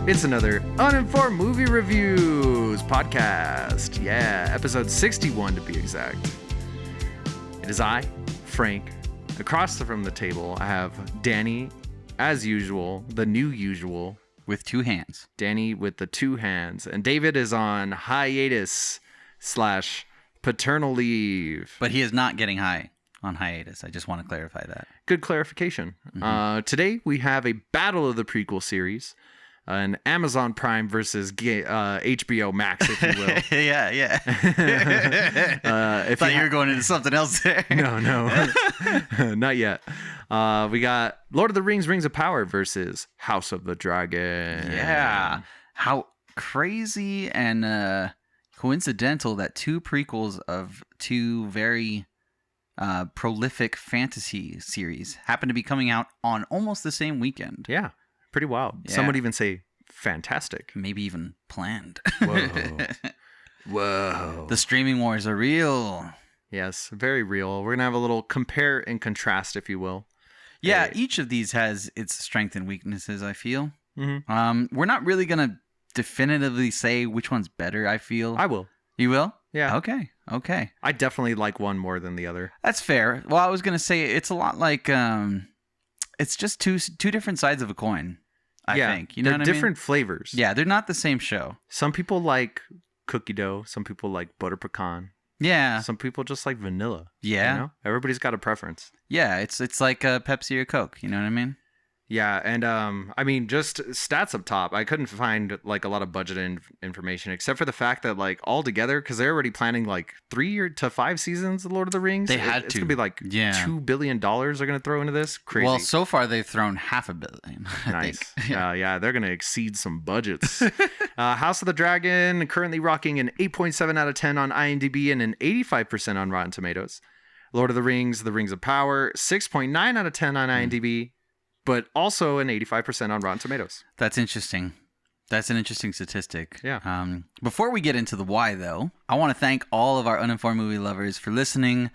It's another Uninformed Movie Reviews podcast. Yeah, episode 61 to be exact. It is I, Frank. Across from the table, I have Danny, as usual, the new usual. With two hands. Danny with the two hands. And David is on hiatus / paternal leave. But he is not getting high on hiatus. I just want to clarify that. Good clarification. Mm-hmm. Today, we have a battle of the prequel series. An Amazon Prime versus HBO Max, if you will. yeah. If thought you were going into something else there. No, not yet. We got Lord of the Rings, Rings of Power versus House of the Dragon. Yeah. How crazy and coincidental that two prequels of two very prolific fantasy series happen to be coming out on almost the same weekend. Yeah. Pretty wild. Yeah. Some would even say fantastic. Maybe even planned. Whoa. The streaming wars are real. Yes, very real. We're going to have a little compare and contrast, if you will. Yeah, each of these has its strengths and weaknesses, I feel. Mm-hmm. We're not really going to definitively say which one's better, I feel. I will. You will? Yeah. Okay. I definitely like one more than the other. That's fair. Well, I was going to say it's a lot like... it's just two different sides of a coin, I think. You know what I mean? They're different flavors. Yeah, they're not the same show. Some people like cookie dough. Some people like butter pecan. Yeah. Some people just like vanilla. Yeah. You know? Everybody's got a preference. Yeah, it's like a Pepsi or Coke. You know what I mean? Yeah, and I mean, just stats up top. I couldn't find like a lot of budget information except for the fact that like all together, because they're already planning like 3 to 5 seasons of Lord of the Rings. They had it's to. It's gonna be like $2 billion they're gonna throw into this. Crazy. Well, so far they've thrown $500 million. Nice. Yeah, they're gonna exceed some budgets. House of the Dragon currently rocking an 8.7 out of 10 on IMDb and an 85% on Rotten Tomatoes. Lord of the Rings, The Rings of Power, 6.9 out of 10 on IMDb. But also an 85% on Rotten Tomatoes. That's interesting. That's an interesting statistic. Yeah. Before we get into the why, though, I want to thank all of our Uninformed movie lovers for listening.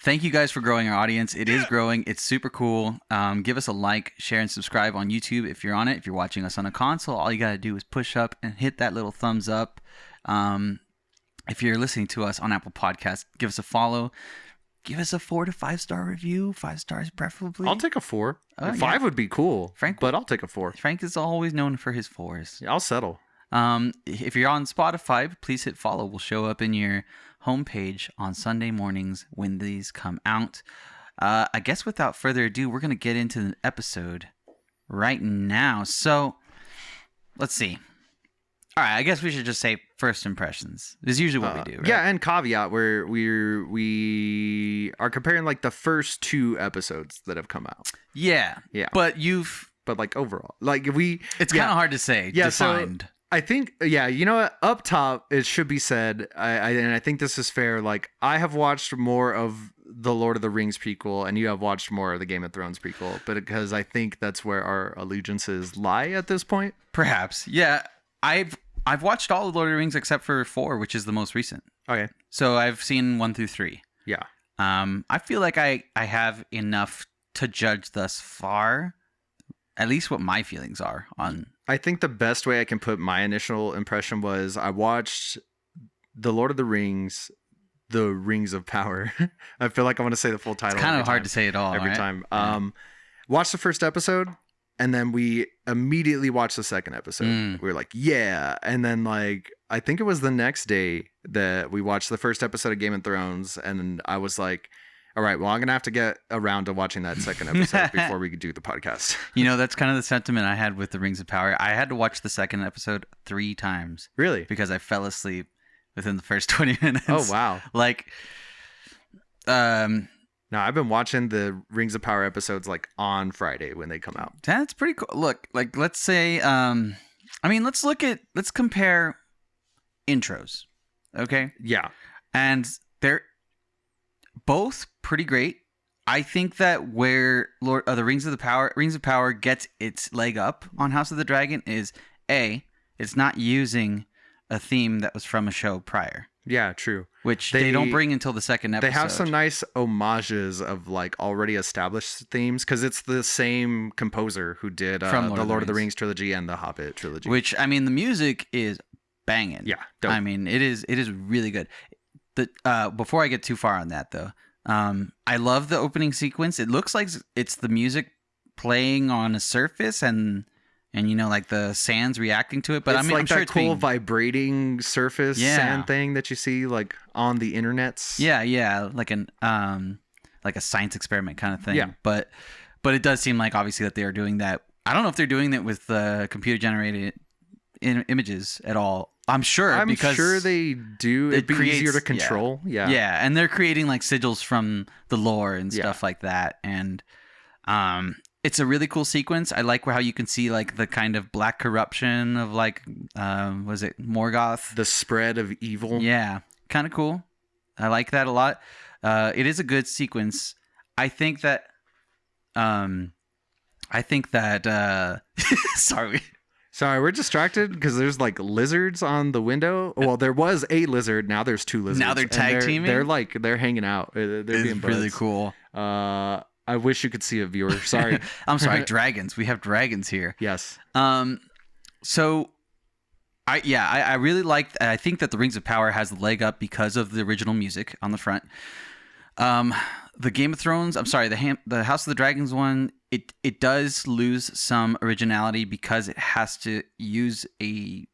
Thank you guys for growing our audience. It is growing. It's super cool. Give us a like, share, and subscribe on YouTube if you're on it. If you're watching us on a console, all you got to do is push up and hit that little thumbs up. If you're listening to us on Apple Podcasts, give us a follow. Give us a 4 to 5 star review. 5 stars preferably. I'll take a 4. 5 would be cool, Frank, but I'll take a 4. Frank is always known for his 4s. Yeah, I'll settle. If you're on Spotify, please hit follow. We'll show up in your homepage on Sunday mornings when these come out. I guess without further ado, we're going to get into the episode right now. So, let's see. All right, I guess we should just say first impressions. This is usually what we do, right? Yeah, and caveat where we are comparing like the first 2 episodes that have come out. Yeah. But like overall, like it's kind of hard to say. Yeah, defined. So I think you know what? Up top, it should be said, and I think this is fair. Like I have watched more of the Lord of the Rings prequel, and you have watched more of the Game of Thrones prequel, but because I think that's where our allegiances lie at this point. Perhaps, yeah. I've watched all of Lord of the Rings except for 4, which is the most recent. Okay. So I've seen 1 through 3. Yeah. I feel like I have enough to judge thus far, at least what my feelings are on. I think the best way I can put my initial impression was I watched the Lord of the Rings, The Rings of Power. I feel like I want to say the full title. It's kind of hard to say it all every right? time. Watched the first episode. And then we immediately watched the second episode. We were like, yeah. And then like, I think it was the next day that we watched the first episode of Game of Thrones. And I was like, all right, well, I'm going to have to get around to watching that second episode before we could do the podcast. You know, that's kind of the sentiment I had with the Rings of Power. I had to watch the second episode 3 times. Really? Because I fell asleep within the first 20 minutes. Oh, wow. Like, no, I've been watching the Rings of Power episodes like on Friday when they come out. That's pretty cool. Look, like let's say, let's compare intros. Okay. Yeah. And they're both pretty great. I think that where the Rings of Power gets its leg up on House of the Dragon is it's not using a theme that was from a show prior, Yeah, true. which they don't bring until the second episode. They have some nice homages of like already established themes because it's the same composer who did From the Lord of the Rings trilogy and the Hobbit trilogy. Which, I mean, the music is banging. Yeah, dope. I mean, it is really good. Before I get too far on that, though, I love the opening sequence. It looks like it's the music playing on a surface and like the sand's reacting to it. But it's I mean, like I'm sure that it's cool being... vibrating surface sand thing that you see like on the internets. Yeah, like a science experiment kind of thing. Yeah. But it does seem like obviously that they are doing that. I don't know if they're doing that with computer generated images at all. I'm sure they do. It'd be easier to control. Yeah, and they're creating like sigils from the lore and stuff like that. And it's a really cool sequence. I like how you can see like the kind of black corruption of like was it Morgoth? The spread of evil. Yeah, kind of cool. I like that a lot. It is a good sequence. I think that Sorry, we're distracted because there's like lizards on the window. Well, there was a lizard. Now there's two lizards. Now they're tag teaming. They're hanging out. They're being buds. Really cool. I wish you could see a viewer. Sorry. I'm sorry. Dragons. We have dragons here. Yes. So I really like. I think that the Rings of Power has the leg up because of the original music on the front. The Game of Thrones. I'm sorry. The House of the Dragons one. It does lose some originality because it has to use a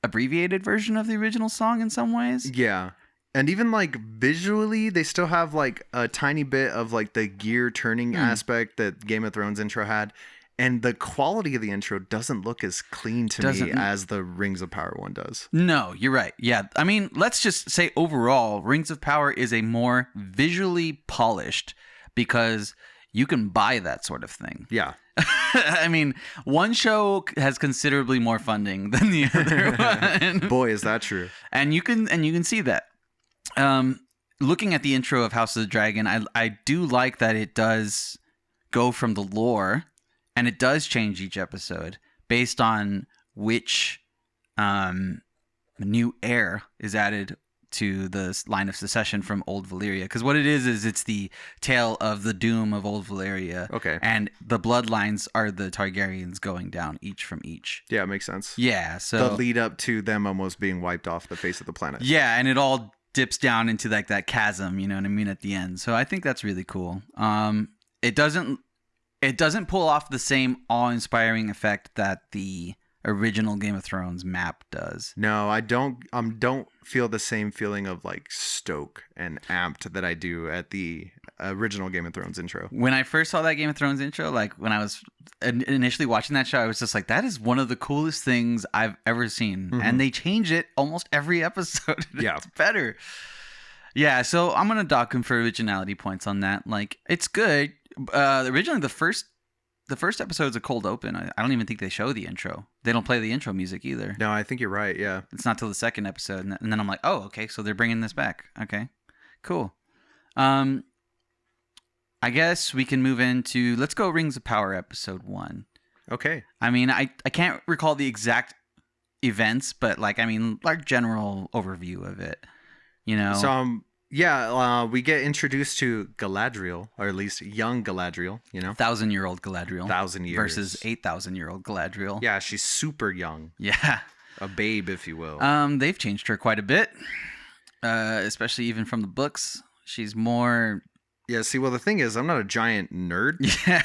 abbreviated version of the original song in some ways. Yeah. And even like visually, they still have like a tiny bit of like the gear turning aspect that Game of Thrones intro had. And the quality of the intro doesn't look as clean to me as the Rings of Power one does. No, you're right. Yeah. I mean, let's just say overall, Rings of Power is a more visually polished because you can buy that sort of thing. Yeah. I mean, one show has considerably more funding than the other one. Boy, is that true. And you can see that. Looking at the intro of House of the Dragon, I do like that it does go from the lore, and it does change each episode based on which new heir is added to the line of succession from Old Valyria. Because what it is it's the tale of the doom of Old Valyria. Okay. And the bloodlines are the Targaryens going down each from each. Yeah, it makes sense. Yeah, so... the lead up to them almost being wiped off the face of the planet. Yeah, and it all dips down into like that chasm, you know what I mean, at the end. So I think that's really cool. It doesn't pull off the same awe-inspiring effect that the original Game of Thrones map does. No, I don't feel the same feeling of like stoke and amped that I do at the original Game of Thrones intro. When I first saw that Game of Thrones intro, like when I was initially watching that show, I was just like, that is one of the coolest things I've ever seen. Mm-hmm. And they change it almost every episode. It's better. Yeah, so I'm going to dock him for originality points on that. Like, it's good. Originally, the first episode's a cold open. I don't even think they show the intro. They don't play the intro music either. No, I think you're right. Yeah. It's not till the second episode. And then I'm like, oh, okay. So they're bringing this back. Okay, cool. I guess we can move into, let's go Rings of Power episode 1. Okay. I mean, I can't recall the exact events, but like general overview of it, you know? So, we get introduced to Galadriel, or at least young Galadriel, you know? 1,000-year-old Galadriel. 1,000 years. Versus 8,000-year-old Galadriel. Yeah, she's super young. Yeah. A babe, if you will. They've changed her quite a bit, especially even from the books. She's more... Yeah, see, well, the thing is, I'm not a giant nerd. Yeah.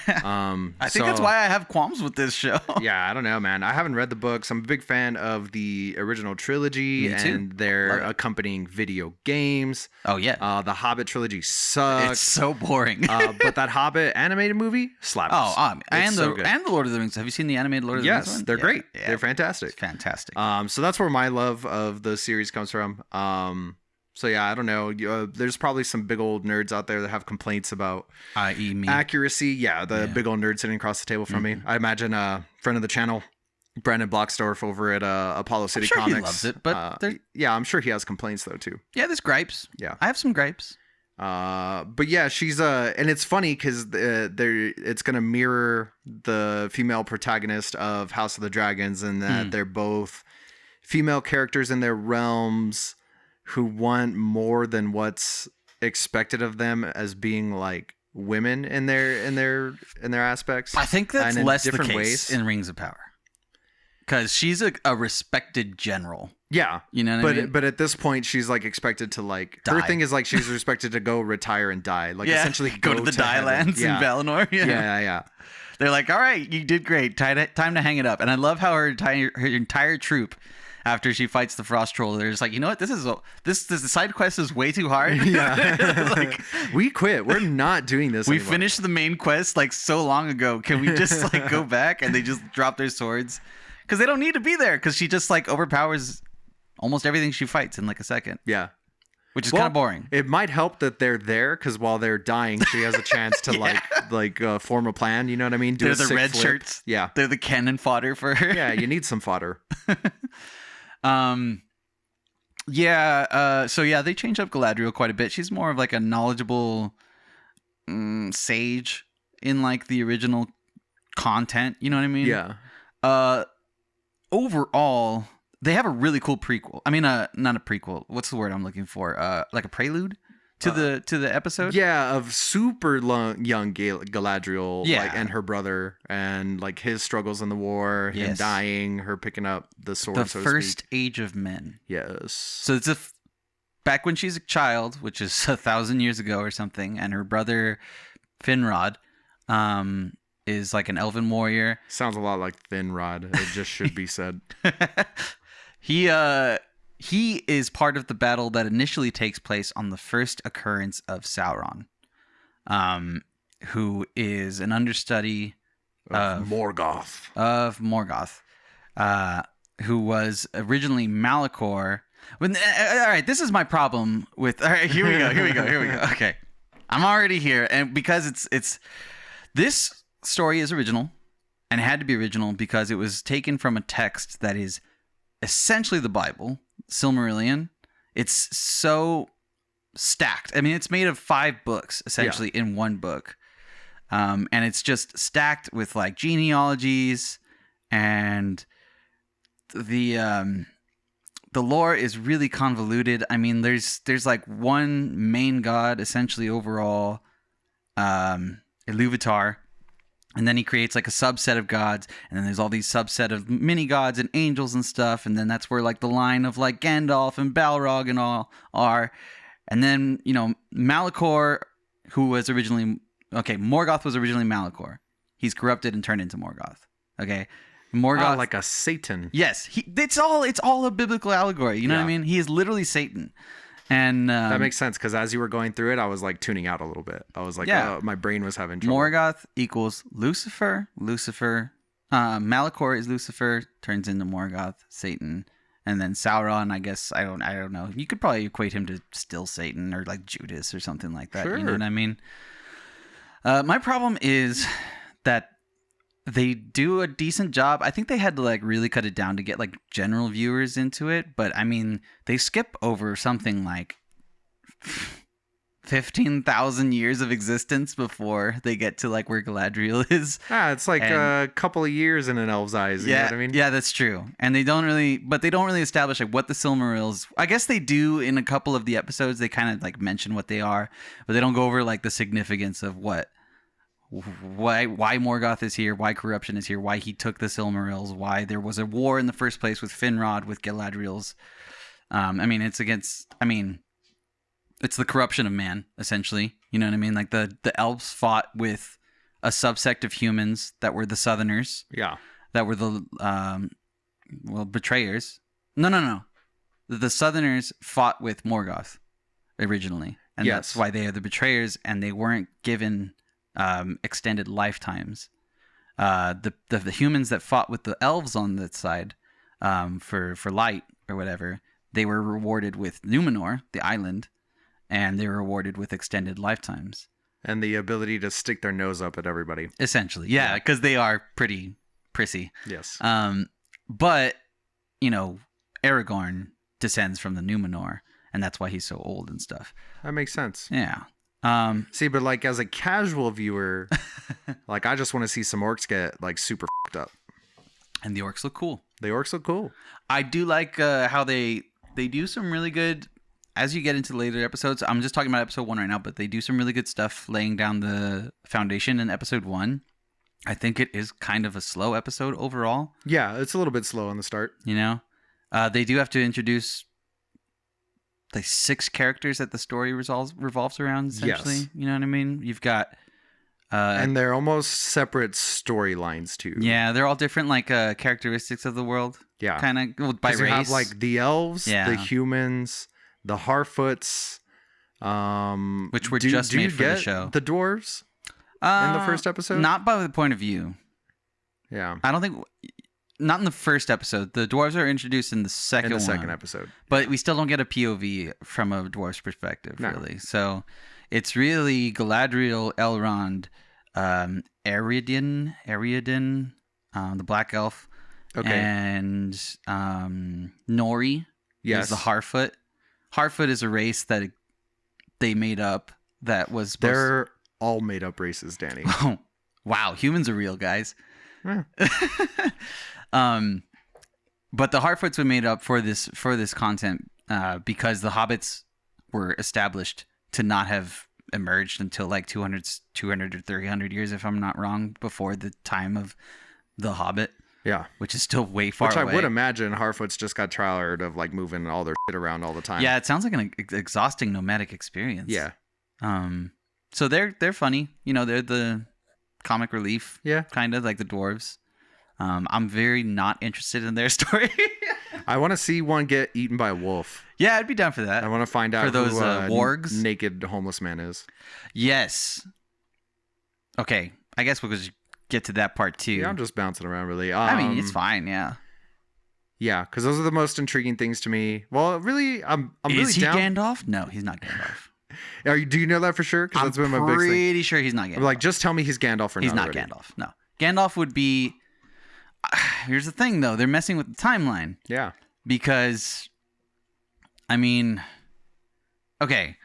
I think that's why I have qualms with this show. Yeah, I don't know, man. I haven't read the books. I'm a big fan of the original trilogy and their accompanying video games. Oh, yeah. The Hobbit trilogy sucks. It's so boring. But that Hobbit animated movie slaps. And the Lord of the Rings. Have you seen the animated Lord of the Rings one? Yes, they're great. Yeah. They're fantastic. It's fantastic. So that's where my love of the series comes from. So yeah, I don't know. There's probably some big old nerds out there that have complaints about i.e. me. Accuracy. Yeah, big old nerd sitting across the table from me. I imagine a friend of the channel, Brandon Blocksdorf over at Apollo City Comics. He loves it, but yeah, I'm sure he has complaints though too. Yeah, there's gripes. Yeah, I have some gripes. But yeah, she's and it's funny because it's gonna mirror the female protagonist of House of the Dragons, and that they're both female characters in their realms who want more than what's expected of them as being like women in their aspects. I think that's less the case ways. in Rings of Power. Because she's a respected general. Yeah. You know what I mean? But at this point, she's like expected to like... Die. Her thing is like she's expected to go retire and die. Like essentially go to the Die Lands in Valinor. Yeah. They're like, all right, you did great. Time to hang it up. And I love how her entire troop, after she fights the Frost Troll, they're just like, you know what? The side quest is way too hard. Yeah. Like, we quit. We're not doing this We anymore. finished the main quest like so long ago. Can we just like go back? And they just drop their swords. Because they don't need to be there. Because she just like overpowers almost everything she fights in like a second. Yeah. Which is kind of boring. It might help that they're there because while they're dying, she has a chance to form a plan. You know what I mean? They're the red shirts. Yeah. They're the cannon fodder for her. Yeah, you need some fodder. So they changed up Galadriel quite a bit. She's more of like a knowledgeable sage in like the original content. You know what I mean? Yeah. Overall, they have a really cool prequel. I mean, not a prequel. What's the word I'm looking for? Like a prelude to the episode. Yeah, of super young Galadriel, Yeah. like, and her brother, and like his struggles in the war, him Yes. dying, her picking up the sword. The so to first speak. age of men. Yes. So it's back when she's a child, which is 1,000 years ago or something, and her brother Finrod is like an elven warrior. Sounds a lot like Finrod. It just should be said. He is part of the battle that initially takes place on the first occurrence of Sauron, who is an understudy Of Morgoth. Who was originally Malachor. All right, this is my problem with. All right, here we go. Okay, I'm already here, and because it's this story is original, and it had to be original because it was taken from a text that is essentially the Bible, Silmarillion. It's so stacked. I mean, it's made of 5 books essentially in one book, and it's just stacked with like genealogies, and the lore is really convoluted. I mean, there's like one main god essentially overall, Iluvatar. And then he creates like a subset of gods, and then there's all these subset of mini gods and angels and stuff, and then that's where like the line of like Gandalf and Balrog and all are. And then, you know, Malachor, who was originally Morgoth was originally Malachor. He's corrupted and turned into Morgoth. Okay. Morgoth, like a Satan. yes, it's all a biblical allegory. You know what I mean? He is literally Satan. And that makes sense because as you were going through it, I was like tuning out a little bit. I was like, oh, my brain was having trouble. Morgoth equals Lucifer. Malachor is Lucifer, turns into Morgoth, Satan, and then Sauron. I guess I don't know. You could probably equate him to still Satan or like Judas or something like that. Sure. You know what I mean? My problem is that they do a decent job. I think they had to like really cut it down to get like general viewers into it. But I mean, they skip over something like 15,000 years of existence before they get to like where Galadriel is. It's like a couple of years in an elf's eyes. You know what I mean? Yeah, that's true. And they don't really establish like what the Silmarils. I guess they do in a couple of the episodes. They kind of like mention what they are, but they don't go over like the significance of why Morgoth is here, why corruption is here, why he took the Silmarils, why there was a war in the first place with Finrod, with Galadriel's. It's the corruption of man, essentially. You know what I mean? Like the elves fought with a subsect of humans that were the Southerners. Yeah. That were the betrayers. No. The Southerners fought with Morgoth originally, and that's why they are the betrayers, and they weren't given extended lifetimes. The humans that fought with the elves on that side for light or whatever, they were rewarded with Numenor, the island, and they were rewarded with extended lifetimes and the ability to stick their nose up at everybody. Essentially, yeah, because they are pretty prissy. Yes. But you know, Aragorn descends from the Numenor, and that's why he's so old and stuff. That makes sense. Yeah. See, but like as a casual viewer, like I just want to see some orcs get like super fucked up. And the orcs look cool. The orcs look cool. I do like how they do some really good, as you get into later episodes, I'm just talking about episode 1 right now, but they do some really good stuff laying down the foundation in episode 1. I think it is kind of a slow episode overall. Yeah, it's a little bit slow on the start. You know? They do have to introduce like 6 characters that the story revolves around, essentially. Yes. You know what I mean? You've got... and they're almost separate storylines too. Yeah, they're all different like characteristics of the world. Yeah. Kind of by race. You have like the elves, Yeah. the humans, the Harfoots, which were just made for the show. The dwarves in the first episode? Not by the point of view. Yeah. I don't think... Not in the first episode. The dwarves are introduced in the second episode. But we still don't get a POV from a dwarf's perspective, No. really. So it's really Galadriel, Elrond, Eriadin, the Black Elf, Okay. and Nori Yes. is the Harfoot. Harfoot is a race that they made up that was supposed They're all made up races, Danny. Oh, wow, humans are real, guys. Yeah. But the Harfoots were made up for this content because the hobbits were established to not have emerged until like 200 or 300 years, if I'm not wrong, before the time of the Hobbit, Yeah. which is still way far Which away. I would imagine Harfoots just got tired of like moving all their shit around all the time. Yeah, it sounds like an exhausting nomadic experience. Yeah. So they're funny. You know, they're the comic relief. Yeah. Kind of like the dwarves. I'm very not interested in their story. I want to see one get eaten by a wolf. Yeah, I'd be down for that. I want to find out For those, who wargs? naked homeless man is. Yes. Okay, I guess we'll just get to that part too. Yeah, I'm just bouncing around really. I mean, it's fine. Yeah. Yeah, because those are the most intriguing things to me. Well, really, I'm Is really he down. Gandalf? No, he's not Gandalf. Do you know that for sure? Because I'm that's been my big thing. pretty sure he's not Gandalf. I'm like, just tell me he's Gandalf or he's not already. Gandalf. No, Gandalf would be. Here's the thing, though. They're messing with the timeline Yeah. because, I mean, okay,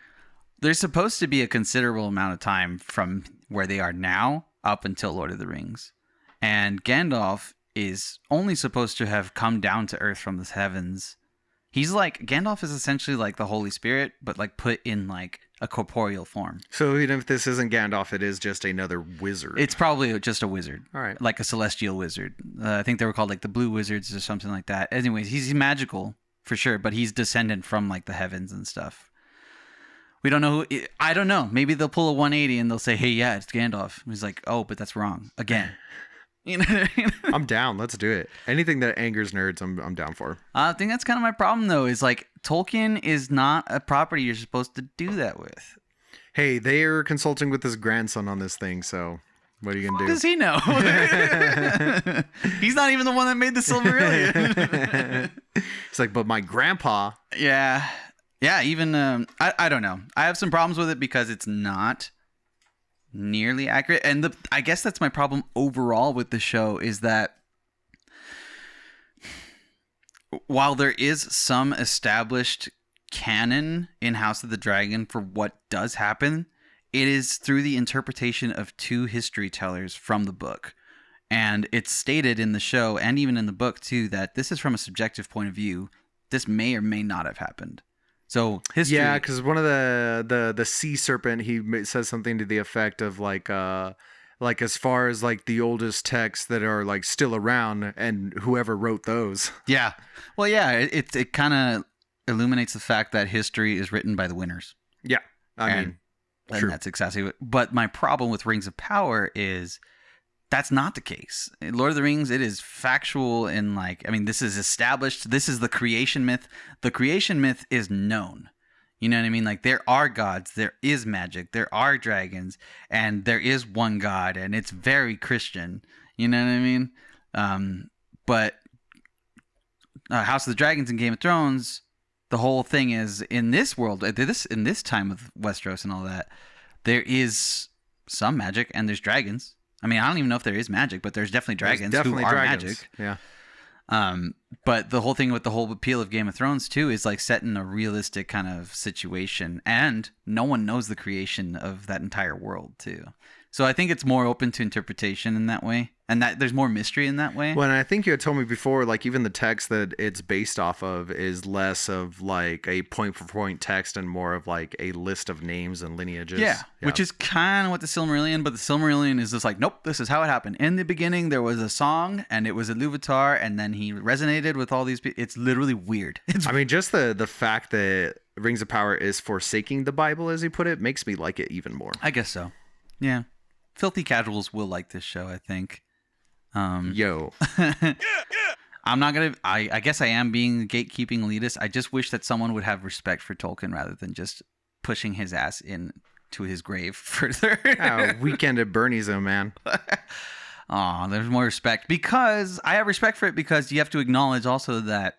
there's supposed to be a considerable amount of time from where they are now up until Lord of the Rings, and Gandalf is only supposed to have come down to Earth from the heavens. He's like, Gandalf is essentially like the Holy Spirit, but like put in like a corporeal form. So even if this isn't Gandalf, it is just another wizard. It's probably just a wizard. All right. Like a celestial wizard. I think they were called like the Blue Wizards or something like that. Anyways, he's magical for sure, but he's descendant from like the heavens and stuff. We don't know who. I don't know. Maybe they'll pull a 180 and they'll say, "Hey, yeah, it's Gandalf." And he's like, "Oh, but that's wrong again." You know what I mean? I'm down. Let's do it. Anything that angers nerds, I'm down for. I think that's kind of my problem, though. Is like Tolkien is not a property you're supposed to do that with. Hey, they are consulting with his grandson on this thing, so what are you gonna do? Does he know? He's not even the one that made the Silmarillion. It's like, but my grandpa. Yeah. Even I don't know. I have some problems with it because it's not nearly accurate, and I guess that's my problem overall with the show is that while there is some established canon in House of the Dragon for what does happen, it is through the interpretation of 2 history tellers from the book. And it's stated in the show and even in the book too that this is from a subjective point of view. This may or may not have happened. So history. Yeah, because one of the sea serpent, he says something to the effect of like as far as like the oldest texts that are like still around and whoever wrote those. Yeah. Well, yeah, it kind of illuminates the fact that history is written by the winners. Yeah, I mean, and that's exactly. But my problem with Rings of Power is that's not the case. In Lord of the Rings, it is factual and like, I mean, this is established. This is the creation myth. The creation myth is known. You know what I mean? Like there are gods, there is magic, there are dragons, and there is one God, and it's very Christian. You know what I mean? But House of the Dragons and Game of Thrones, the whole thing is in this world, in this time of Westeros and all that, there is some magic and there's dragons. I mean, I don't even know if there is magic, but there's definitely dragons who are magic. Yeah. But the whole thing with the whole appeal of Game of Thrones too is like set in a realistic kind of situation, and no one knows the creation of that entire world too. So I think it's more open to interpretation in that way, and that there's more mystery in that way. Well, and I think you had told me before, like even the text that it's based off of is less of like a point for point text and more of like a list of names and lineages. Yeah, which is kind of what the Silmarillion, but the Silmarillion is just like, nope, this is how it happened. In the beginning, there was a song, and it was Iluvatar, and then he resonated with all these people. It's literally weird. I mean, just the fact that Rings of Power is forsaking the Bible, as he put it, makes me like it even more. I guess so. Yeah. Filthy casuals will like this show, I think. Yo. I'm not going to... I guess I am being gatekeeping elitist. I just wish that someone would have respect for Tolkien rather than just pushing his ass into his grave further. Weekend at Bernie's, man. Aw, there's more respect. Because I have respect for it because you have to acknowledge also that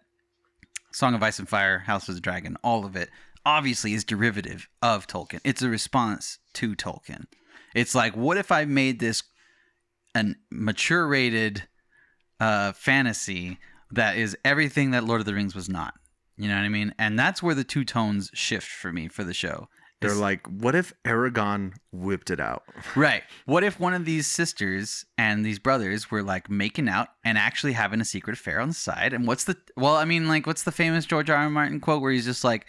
Song of Ice and Fire, House of the Dragon, all of it, obviously is derivative of Tolkien. It's a response to Tolkien. It's like, what if I made this an mature rated fantasy that is everything that Lord of the Rings was not? You know what I mean? And that's where the two tones shift for me for the show. They're like, what if Aragon whipped it out? Right. What if one of these sisters and these brothers were like making out and actually having a secret affair on the side? And what's the famous George R. R. Martin quote where he's just like,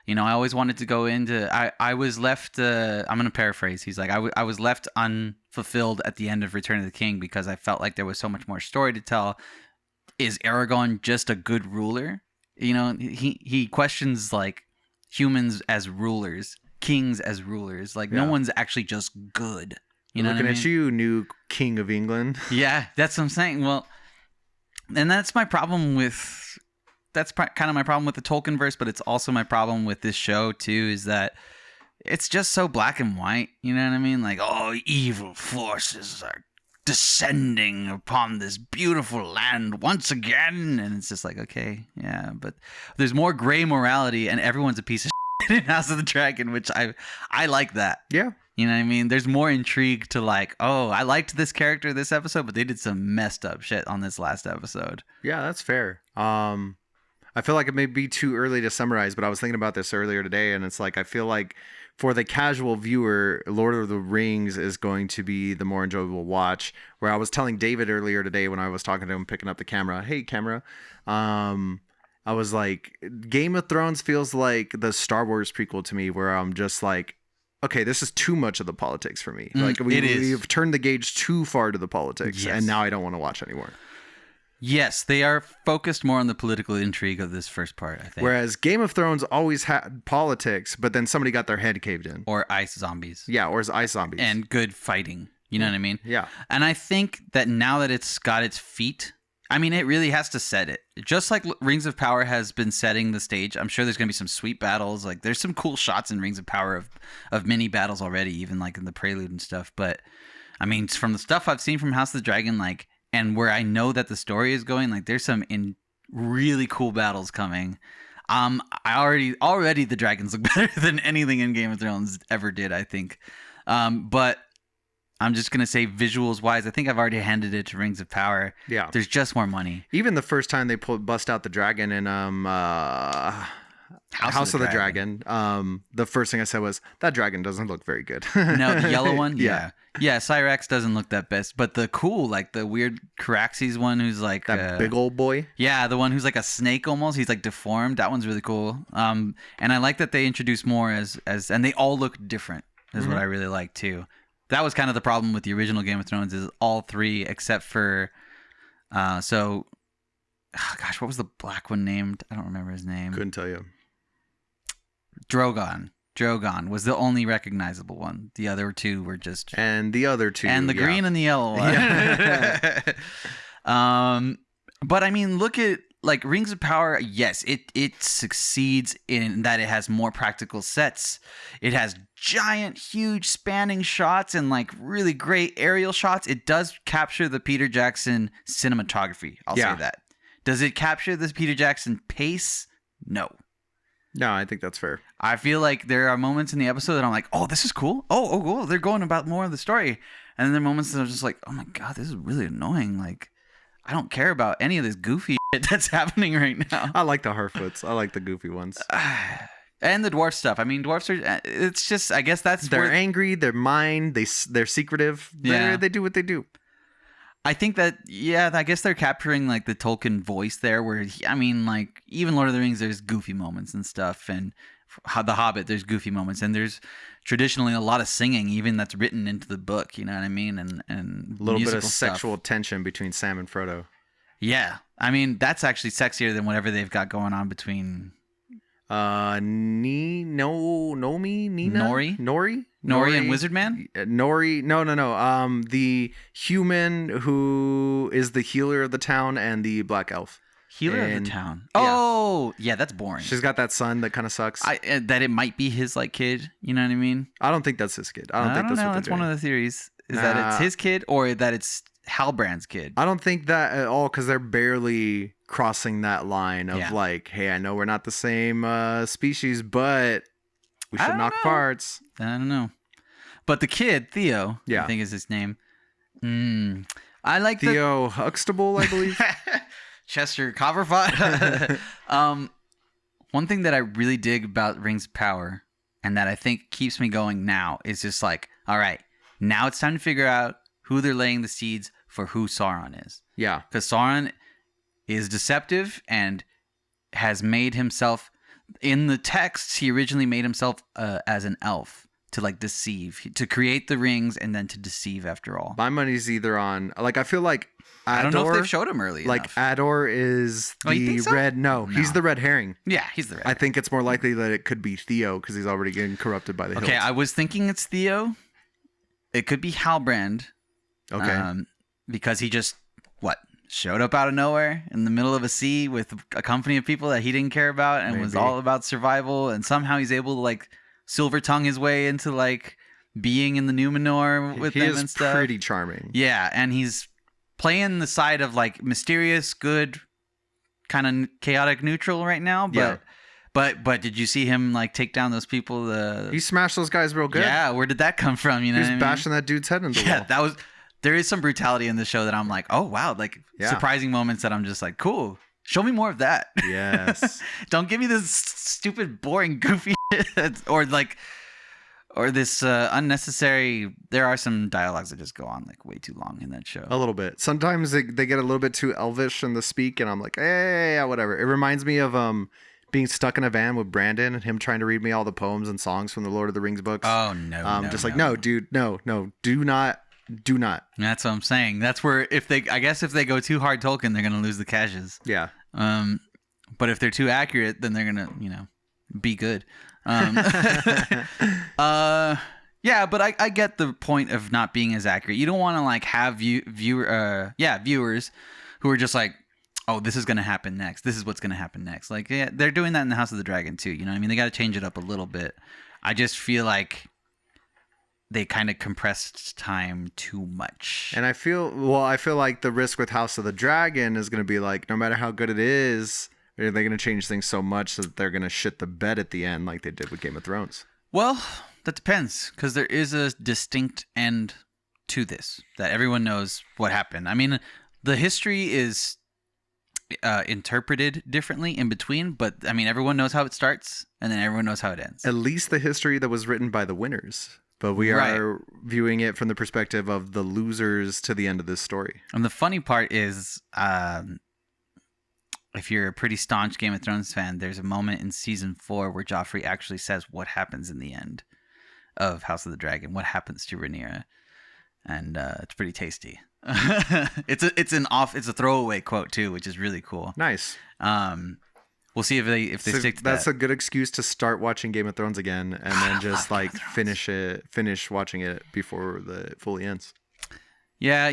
you know, I always wanted to go into, I was left, I'm going to paraphrase. He's like, I was left unfulfilled at the end of Return of the King because I felt like there was so much more story to tell. Is Aragorn just a good ruler? You know, he questions like humans as rulers, kings as rulers. Like no one's actually just good. You know, looking what I mean? at you, new King of England. Yeah, that's what I'm saying. Well, and that's my problem with. That's kind of my problem with the Tolkien verse, but it's also my problem with this show too. Is that it's just so black and white. You know what I mean? Like, oh, evil forces are descending upon this beautiful land once again, and it's just like, okay, yeah, but there's more gray morality, and everyone's a piece of shit in House of the Dragon, which I like that. Yeah. You know what I mean? There's more intrigue to like, oh, I liked this character this episode, but they did some messed up shit on this last episode. Yeah, that's fair. I feel like it may be too early to summarize, but I was thinking about this earlier today, and it's like I feel like for the casual viewer, Lord of the Rings is going to be the more enjoyable watch. Where I was telling David earlier today when I was talking to him, picking up the camera, hey, camera. I was like, Game of Thrones feels like the Star Wars prequel to me, where I'm just like, okay, this is too much of the politics for me. Like we've turned the gauge too far to the politics, and now I don't want to watch anymore. Yes, they are focused more on the political intrigue of this first part, I think. Whereas Game of Thrones always had politics, but then somebody got their head caved in. Or ice zombies. Yeah, or ice zombies. And good fighting. You know what I mean? Yeah. And I think that now that it's got its feet, I mean, it really has to set it. Just like Rings of Power has been setting the stage, I'm sure there's going to be some sweet battles. Like, there's some cool shots in Rings of Power of mini battles already, even like in the prelude and stuff. But, I mean, from the stuff I've seen from House of the Dragon, like, and where I know that the story is going, like there's some really cool battles coming. I already the dragons look better than anything in Game of Thrones ever did, I think. But I'm just gonna say visuals wise, I think I've already handed it to Rings of Power. Yeah, there's just more money. Even the first time they bust out the dragon in House of the Dragon. The first thing I said was, that dragon doesn't look very good. No, the yellow one? Yeah. Cyrax doesn't look that best. But the cool, like the weird Caraxes one who's like... That big old boy? Yeah, the one who's like a snake almost. He's like deformed. That one's really cool. And I like that they introduce more as and they all look different is what I really like too. That was kind of the problem with the original Game of Thrones is all three except for... what was the black one named? I don't remember his name. Couldn't tell you. Drogon was the only recognizable one. The other two were just... And the other two. And the green and the yellow one. Yeah. But I mean, look at like Rings of Power. Yes, it succeeds in that it has more practical sets. It has giant, huge spanning shots and like really great aerial shots. It does capture the Peter Jackson cinematography. I'll say that. Does it capture this Peter Jackson pace? No. No, I think that's fair. I feel like there are moments in the episode that I'm like, oh, this is cool. Oh, they're going about more of the story. And then there are moments that I'm just like, oh my God, this is really annoying. Like, I don't care about any of this goofy shit that's happening right now. I like the Harfoots. I like the goofy ones. And the dwarf stuff. I mean, dwarfs are. It's just. I guess that's. They're angry. They're mind. They're secretive. They do what they do. I think that. Yeah. I guess they're capturing like the Tolkien voice there. Where like even Lord of the Rings, there's goofy moments and stuff, and The Hobbit, there's goofy moments, and there's traditionally a lot of singing, even that's written into the book. You know what I mean? And a little bit of stuff. Sexual tension between Sam and Frodo. Yeah, I mean that's actually sexier than whatever they've got going on between. Nori and Wizard Man? Nori. No. The human who is the healer of the town and the black elf. Healer of the town. Oh, yeah, that's boring. She's got that son that kind of sucks. That it might be his like kid. You know what I mean? I don't think that's his kid. I don't think that's what that's doing. One of the theories. Is that it's his kid or that it's Halbrand's kid? I don't think that at all because they're barely crossing that line of like, hey, I know we're not the same species, but we should knock parts. I don't know. But the kid, Theo, I think is his name. I like Theo Huxtable, I believe. Chester Copperpot. One thing that I really dig about Rings of Power and that I think keeps me going now is just like, all right, now it's time to figure out who they're laying the seeds for who Sauron is. Yeah. Because Sauron is deceptive and has made himself, in the texts, he originally made himself as an elf to like deceive, to create the rings and then to deceive after all. My money's either on, like, I feel like Ador, I don't know if they've showed him early like enough. Ador is the red. No, he's the red herring. Yeah, he's the red. I think it's more likely that it could be Theo because he's already getting corrupted by the hills. Okay, I was thinking it's Theo. It could be Halbrand. Okay. Because he just showed up out of nowhere in the middle of a sea with a company of people that he didn't care about and was all about survival, and somehow he's able to like silver tongue his way into like being in the Numenor with them and stuff. He is pretty charming. Yeah, and he's playing the side of like mysterious, good, kind of chaotic neutral right now. But did you see him like take down those people? He smashed those guys real good. Yeah, where did that come from? You know, he was bashing that dude's head in the wall. Yeah, there is some brutality in the show that I'm like, oh wow, like surprising moments that I'm just like, cool. Show me more of that. Yes. Don't give me this stupid, boring, goofy shit or this unnecessary. There are some dialogues that just go on like way too long in that show. A little bit. Sometimes they get a little bit too elvish in the speak, and I'm like, hey, yeah, whatever. It reminds me of being stuck in a van with Brandon and him trying to read me all the poems and songs from the Lord of the Rings books. Oh no! No, dude, no, do not. That's what I'm saying. That's where if they go too hard Tolkien, they're gonna lose the caches. Yeah. But if they're too accurate, then they're gonna be good. Yeah, but I get the point of not being as accurate. You don't want to like have viewers who are just like, oh, this is going to happen next. This is what's going to happen next. Like, yeah, they're doing that in the House of the Dragon too. You know what I mean? They got to change it up a little bit. I just feel like they kind of compressed time too much. And I feel like the risk with House of the Dragon is going to be like, no matter how good it is, are they going to change things so much that they're going to shit the bed at the end like they did with Game of Thrones? Well, that depends, because there is a distinct end to this that everyone knows what happened. I mean, the history is interpreted differently in between, but I mean, everyone knows how it starts and then everyone knows how it ends. At least the history that was written by the winners. But we are viewing it from the perspective of the losers to the end of this story. And the funny part is, if you're a pretty staunch Game of Thrones fan, there's a moment in season 4 where Joffrey actually says what happens in the end of House of the Dragon, what happens to Rhaenyra, and it's pretty tasty. It's a throwaway quote too, which is really cool. Nice. We'll see if they stick to that. That's a good excuse to start watching Game of Thrones again, and then just like finish watching it before it fully ends. Yeah,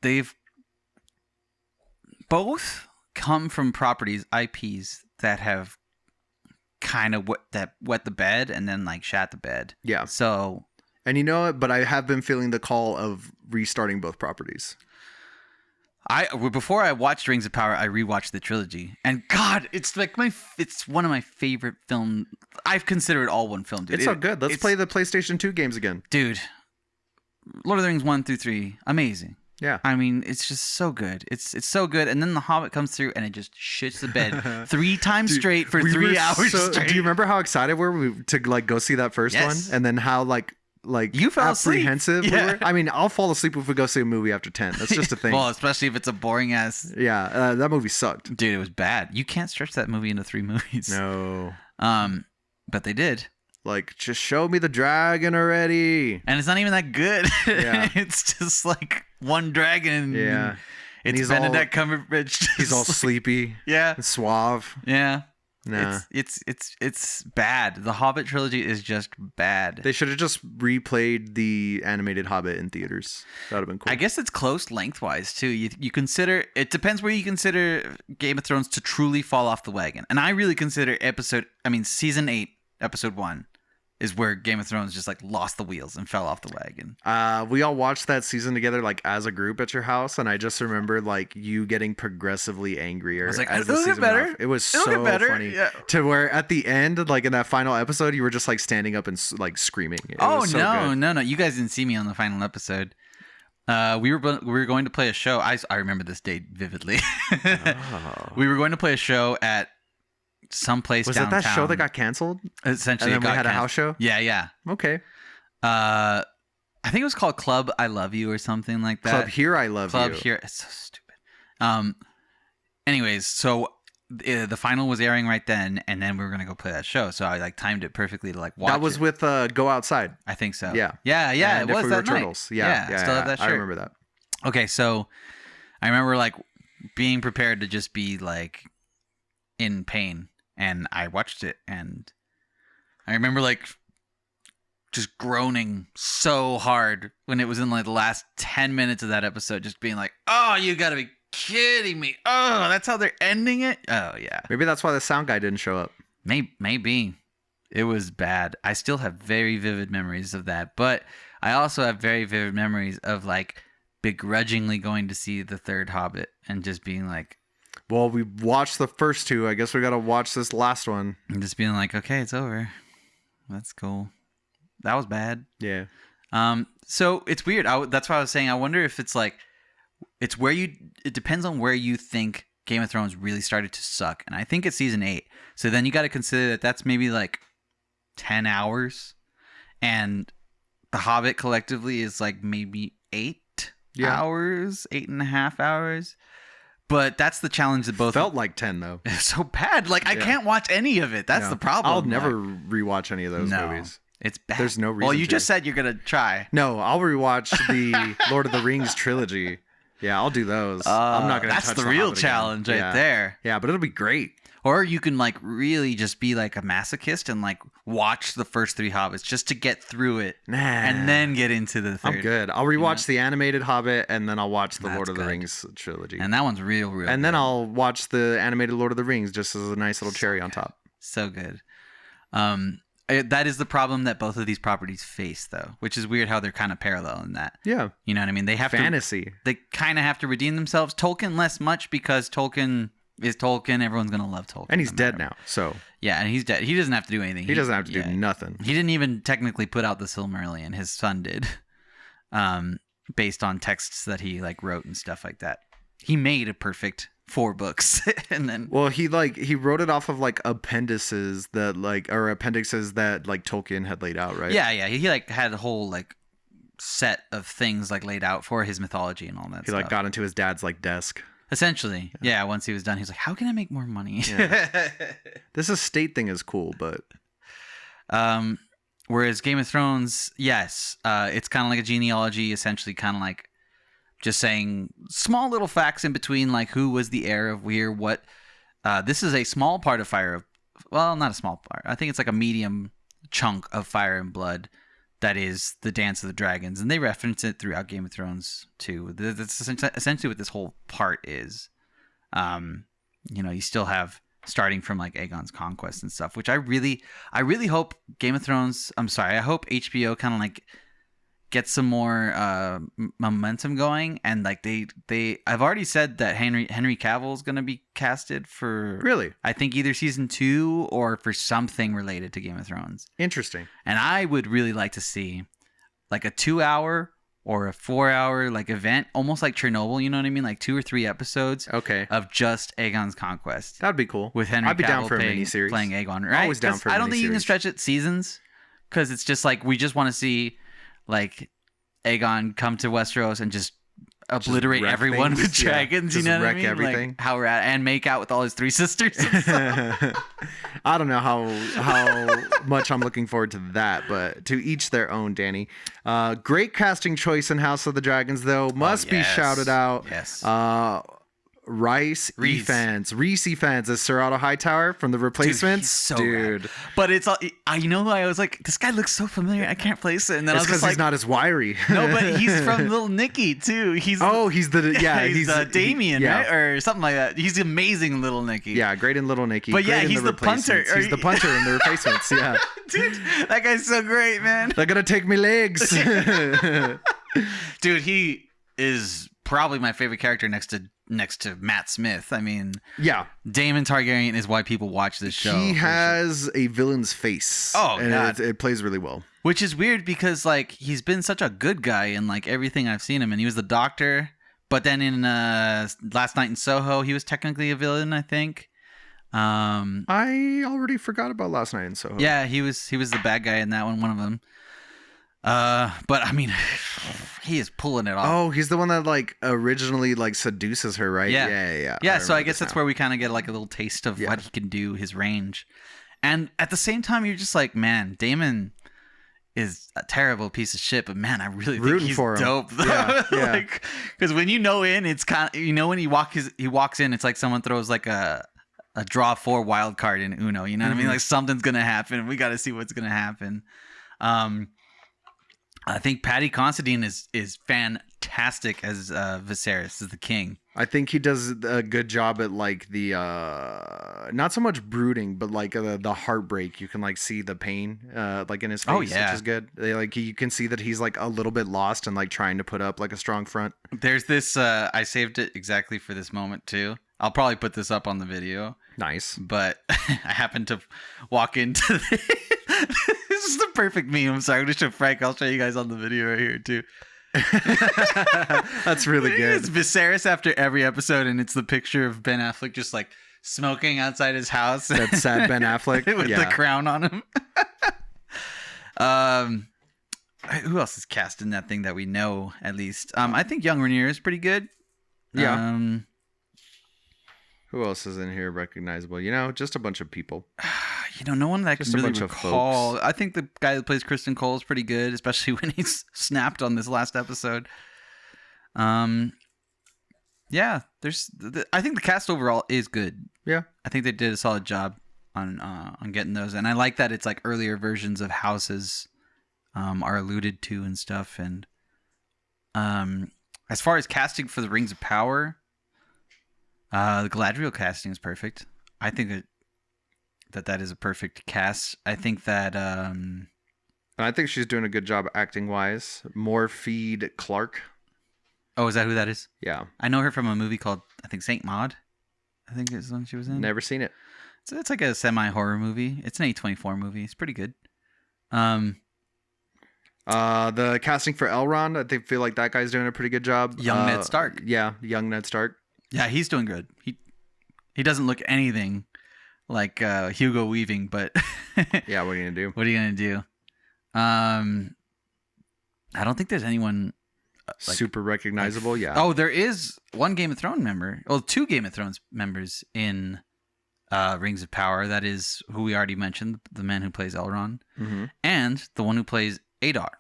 they've both come from properties, IPs that have kind of wet the bed and then like shat the bed. Yeah. So, and but I have been feeling the call of restarting both properties. Before I watched Rings of Power, I rewatched the trilogy, and God, it's like it's one of my favorite film. I've considered it all one film, dude. It's so good. Let's play the PlayStation 2 games again, dude. Lord of the Rings 1 through 3, amazing. Yeah. I mean, it's just so good. It's so good. And then The Hobbit comes through and it just shits the bed 3 times straight for we 3 were hours straight. Do you remember how excited we were to like go see that first Yes. one, and then how like you fell asleep. apprehensive we Yeah. were? I mean, I'll fall asleep if we go see a movie after 10. That's just a thing. Well, especially if it's a boring ass. Yeah, that movie sucked. Dude, it was bad. You can't stretch that movie into 3 movies. No. But they did. Like, just show me the dragon already. And it's not even that good. Yeah. It's just like one dragon. Yeah. And It's Benedict Cumberbatch. He's all sleepy Yeah. and suave. Yeah. Nah. It's bad. The Hobbit trilogy is just bad. They should have just replayed the animated Hobbit in theaters. That would have been cool. I guess it's close lengthwise too. You consider it depends where you consider Game of Thrones to truly fall off the wagon. And I really consider season 8, episode 1 is where Game of Thrones just like lost the wheels and fell off the wagon. We all watched that season together, like as a group at your house, and I just remember like you getting progressively angrier. I was like, as the it'll get season better. went off. It was It'll so get better. funny. Yeah. To where at the end, like in that final episode, you were just like standing up and like screaming. It was so good. No! You guys didn't see me on the final episode. We were going to play a show. I remember this date vividly. Oh. We were going to play a show at someplace Was downtown. it that show that got canceled? Essentially, And then it we got had a canceled. house show? Yeah. Okay. I think it was called Club I Love You or something like that. Club Here I Love Club You. Here. It's so stupid. Anyways, so the final was airing right then, and then we were gonna go play that show. So I like timed it perfectly to like watch. That was it. with Go Outside. I think so. Yeah. Yeah. And It If was We that Were night. Turtles. Yeah. I still have that shirt. I remember that. Okay, so I remember like being prepared to just be like in pain, and I watched it, and I remember like just groaning so hard when it was in like the last 10 minutes of that episode, just being like, "Oh, you gotta be kidding me! Oh, that's how they're ending it? Oh yeah, Maybe that's why the sound guy didn't show up. maybe it was bad. I still have very vivid memories of that, but I also have very vivid memories of like begrudgingly going to see the third Hobbit and just being like, Well, we watched the first two. I guess we got to watch this last one. and just being like, okay, it's over. That's cool. That was bad. Yeah. So it's weird. That's why I was saying, I wonder if it's like, it depends on where you think Game of Thrones really started to suck. And I think it's season 8. So then you got to consider that that's maybe like 10 hours. And The Hobbit collectively is like maybe 8 hours, 8.5 hours. But that's the challenge that both Felt like 10 though. It's so bad. Like I can't watch any of it. That's Yeah. the problem. I'll never Like, rewatch any of those movies. it's bad. There's no Well, reason you to. just said you're gonna try. No, I'll rewatch the Lord of the Rings trilogy. Yeah, I'll do those. I'm not gonna. That's touch the the real Hobbit again. challenge right Yeah. there. Yeah, but it'll be great. Or you can like really just be like a masochist and like watch the first 3 Hobbits just to get through it, Nah. and then get into the third. I'm good. I'll rewatch the animated Hobbit, and then I'll watch the That's Lord of the good. Rings trilogy. And that one's real. And then good. I'll watch the animated Lord of the Rings just as a nice little cherry on top. So good. That is the problem that both of these properties face, though, which is weird how they're kind of parallel in that. Yeah. You know what I mean? They have Fantasy. They kind of have to redeem themselves. Tolkien less much because Tolkien is Tolkien. Everyone's gonna love Tolkien. And he's no dead matter- now, so Yeah, and he's dead. He doesn't have to do anything. he doesn't have to do nothing. He didn't even technically put out the Silmarillion. His son did, based on texts that he like wrote and stuff like that. He made a perfect 4 books, and then Well, he wrote it off of like appendices that Tolkien had laid out, right? yeah, he like had a whole like set of things like laid out for his mythology and all that. He stuff. like got into his dad's like desk. Essentially, yeah. Once he was done, he was like, "How can I make more money?" Yeah. This estate thing is cool, but Whereas Game of Thrones, yes, it's kind of like a genealogy, essentially, kind of like just saying small little facts in between, like who was the heir of Weir, what. This is a small part of well, not a small part. I think it's like a medium chunk of Fire and Blood. That is the Dance of the Dragons, and they reference it throughout Game of Thrones too. That's essentially what this whole part is. You still have starting from like Aegon's conquest and stuff, which I really hope Game of Thrones. I hope HBO kind of like gets some more momentum going, and like I've already said that Henry Cavill is going to be casted for really, I think either season 2 or for something related to Game of Thrones. interesting. And I would really like to see like a 2-hour or a 4-hour like event, almost like Chernobyl. You know what I mean? Like 2 or 3 episodes Okay. of just Aegon's conquest That'd be cool. with Henry I'd be down Cavill for a miniseries. playing Aegon. Right? Always down for a I don't think you can miniseries. stretch it seasons because it's just like we just want to see like Aegon come to Westeros and just obliterate wreck everyone things. with dragons. Just You know what I wreck mean? everything. Like how rad, and make out with all his 3 sisters. And stuff. I don't know how much I'm looking forward to that, but to each their own, Danny. Great casting choice in House of the Dragons, though. Must be yes. shouted out. Yes. Reese Reese Evans as Sir Otto Hightower from The Replacements. Dude, but it's all I was like, this guy looks so familiar. I can't place it. And then It's I was because just like, he's not as wiry. no, but he's from Little Nicky too. He's he's Damien, yeah. right, or something like that. He's amazing in Little Nicky. Yeah, great in Little Nicky. But yeah, great in he's the punter. Replacements. He's the punter in The Replacements. Yeah, Dude, that guy's so great, man. they're gonna take me legs. Dude, he is probably my favorite character next to Matt Smith. I mean, Yeah, Daemon Targaryen is why people watch this show. he has a villain's face. Oh, and God. it plays really well. Which is weird because like he's been such a good guy in like everything I've seen him, and he was the Doctor. But then in Last Night in Soho, he was technically a villain, I think. I already forgot about Last Night in Soho. Yeah, he was the bad guy in that one of them. But I mean, he is pulling it off. Oh, he's the one that like originally like seduces her, right? Yeah. Yeah. So I guess that's where. where we kind of get like a little taste of Yeah. what he can do, his range. And at the same time, you're just like, man, Damon is a terrible piece of shit, but man, I really think Rooting he's for him. dope. Yeah, yeah. Like, because when you know in, it's kind of, when he walks in, it's like someone throws like a draw 4 wild card in Uno. You know what I mean? Like something's gonna happen. We got to see what's gonna happen. I think Paddy Considine is fantastic as Viserys, as the king. I think he does a good job at like the not so much brooding, but like the heartbreak. You can like see the pain like in his face, Oh, yeah. which is good. You can see that he's like a little bit lost and like trying to put up like a strong front. There's this. I saved it exactly for this moment too. I'll probably put this up on the video. Nice. But I happened to walk into this is the perfect meme. I'm sorry, I'm gonna show Frank. I'll show you guys on the video right here too. That's really good. It's Viserys after every episode, and it's the picture of Ben Affleck just like smoking outside his house. That sad Ben Affleck with the crown on him. Who else is cast in that thing that we know at least? I think Young Rhaenyra is pretty good. Yeah. Who else is in here recognizable? Just a bunch of people. No one that I Just can a really bunch of recall. folks. I think the guy that plays Kristen Cole is pretty good, especially when he's snapped on this last episode. Yeah, I think the cast overall is good. Yeah. I think they did a solid job on getting those, and I like that it's like earlier versions of houses are alluded to and stuff. And as far as casting for the Rings of Power, the Galadriel casting is perfect. I think that is a perfect cast. I think that And I think she's doing a good job acting wise. Morpheed Clark. oh, is that who that is? Yeah. I know her from a movie called, I think, Saint Maud. I think is the one she was in. Never seen it. So it's like a semi-horror movie. It's an A24 movie. It's pretty good. The casting for Elrond, I feel like that guy's doing a pretty good job. Young Ned Stark. Yeah, young Ned Stark. Yeah, he's doing good. He doesn't look anything like Hugo Weaving, but Yeah, what are you gonna do? what are you gonna do? I don't think there's anyone Super recognizable. Yeah. Oh, there is one Game of Thrones member. Well, 2 Game of Thrones members in Rings of Power. That is who we already mentioned, the man who plays Elrond, and the one who plays Adar.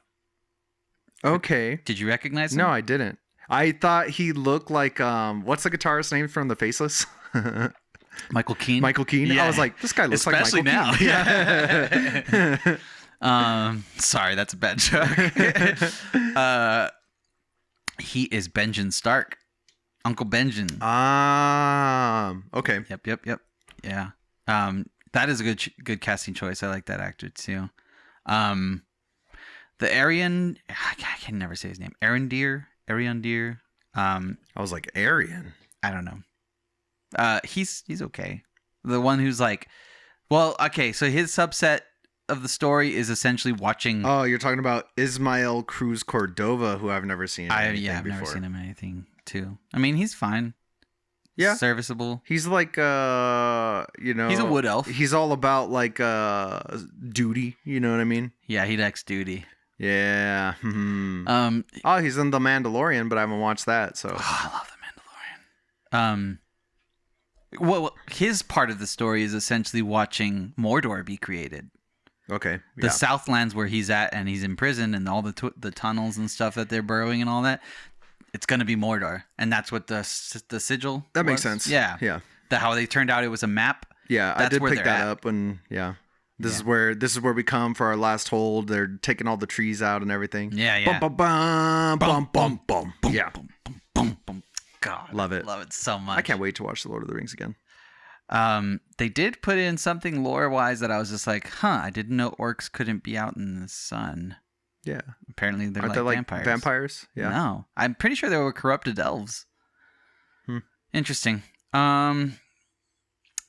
Okay. Did you recognize him? No, I didn't. I thought he looked like what's the guitarist's name from The Faceless? Michael Keane. Michael Keane. Yeah. I was like, this guy looks Especially like Michael now. Keane. Yeah. Sorry, that's a bad joke. He is Benjen Stark, Uncle Benjen. Okay. Yep. Yeah. That is a good casting choice. I like that actor too. The Arian, I can never say his name. Ariandir. I was like, Aryan. I don't know. He's okay. The one who's like, well, okay. So his subset of the story is essentially watching. Oh, you're talking about Ismael Cruz Cordova, who I've never seen. In I've before. never seen him in anything too. I mean, he's fine. Yeah, serviceable. He's like, he's a wood elf. He's all about like duty. You know what I mean? Yeah, he likes duty. Yeah. He's in The Mandalorian, but I haven't watched that. So I love The Mandalorian. Well, his part of the story is essentially watching Mordor be created. Okay. The Southlands where he's at, and he's in prison, and all the tunnels and stuff that they're burrowing and all that. It's gonna be Mordor, and that's what the sigil. That makes was. sense. Yeah. How they turned out it was a map. Yeah, That's I did where pick that up, and this is where we come for our last hold. They're taking all the trees out and everything. Yeah. Bum bum bum bum bum bum. Yeah. Boom. God, Love it so much. I can't wait to watch The Lord of the Rings again. They did put in something lore-wise that I was just like, I didn't know orcs couldn't be out in the sun. Yeah. Apparently they're Aren't like they vampires. Vampires? Yeah. No. I'm pretty sure they were corrupted elves. Interesting.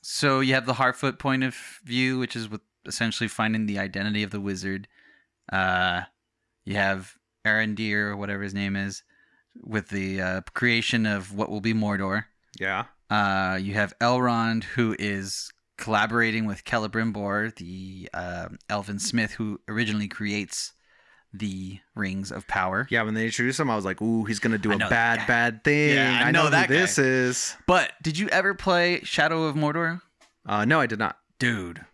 So you have the Harfoot point of view, which is with essentially finding the identity of the wizard. You have Arondir, or whatever his name is, with the creation of what will be Mordor. Yeah. You have Elrond, who is collaborating with Celebrimbor, the elven smith who originally creates the Rings of Power. Yeah, when they introduced him, I was like, ooh, he's going to do a bad thing. Yeah, I know who this is. But did you ever play Shadow of Mordor? No, I did not. Dude.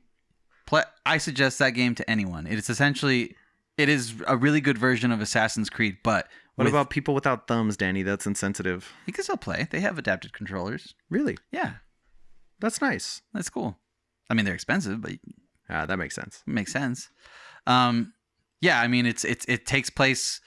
I suggest that game to anyone. It is a really good version of Assassin's Creed, but... What about people without thumbs, Danny? That's insensitive. You can still play. They have adapted controllers. Really? Yeah. That's nice. That's cool. I mean, they're expensive, but... that makes sense. It makes sense. Yeah, I mean, it takes place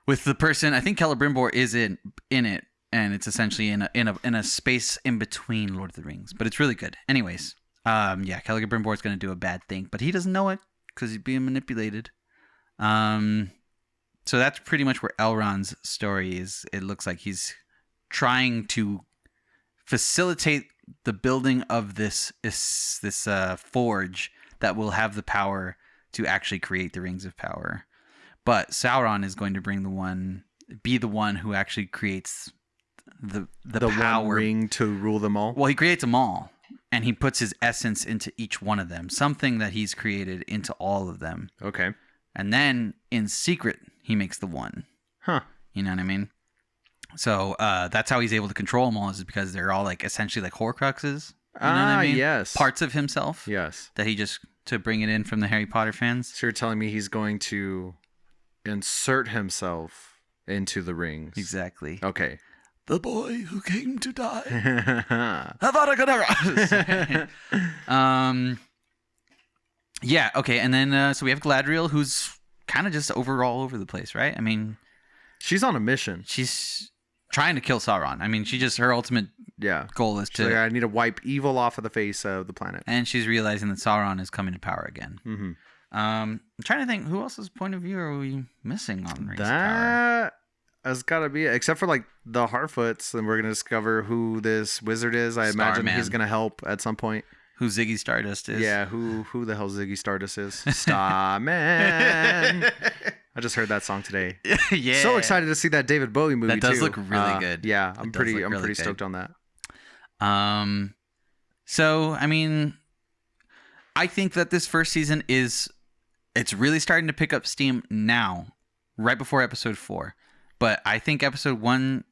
with the person. I think Celebrimbor is in it, and it's essentially in a space in between Lord of the Rings. But it's really good. Anyways, Celebrimbor is going to do a bad thing, but he doesn't know it because he's being manipulated. So that's pretty much where Elrond's story is. It looks like he's trying to facilitate the building of this forge that will have the power to actually create the Rings of Power. But Sauron is going to be the one who actually creates the power. One ring to rule them all? Well, he creates them all, and he puts his essence into each one of them. Something that he's created into all of them. Okay. And then, in secret, he makes the one. Huh. You know what I mean? So that's how he's able to control them all, is because they're all like essentially like Horcruxes. You know what I mean? Yes. Parts of himself. Yes. That he just, to bring it in from the Harry Potter fans. So you're telling me he's going to insert himself into the rings. Exactly. Okay. The boy who came to die. Avada Kedavra. Yeah, okay. And then, so we have Galadriel, who's kind of just all over the place, right? I mean... She's on a mission. She's trying to kill Sauron. I mean, her ultimate goal is she's like, I need to wipe evil off of the face of the planet. And she's realizing that Sauron is coming to power again. Mm-hmm. I'm trying to think, who else's point of view are we missing on Rings of Power? That has got to be it. Except for like the Harfoots, and we're going to discover who this wizard is. I imagine he's going to help at some point. Who Ziggy Stardust is. Yeah, who the hell Ziggy Stardust is. Starman. I just heard that song today. Yeah. So excited to see that David Bowie movie too. That does look really good. Yeah, I'm pretty stoked on that. So, I mean, I think that this first season it's really starting to pick up steam now, right before episode 4. But I think episode 1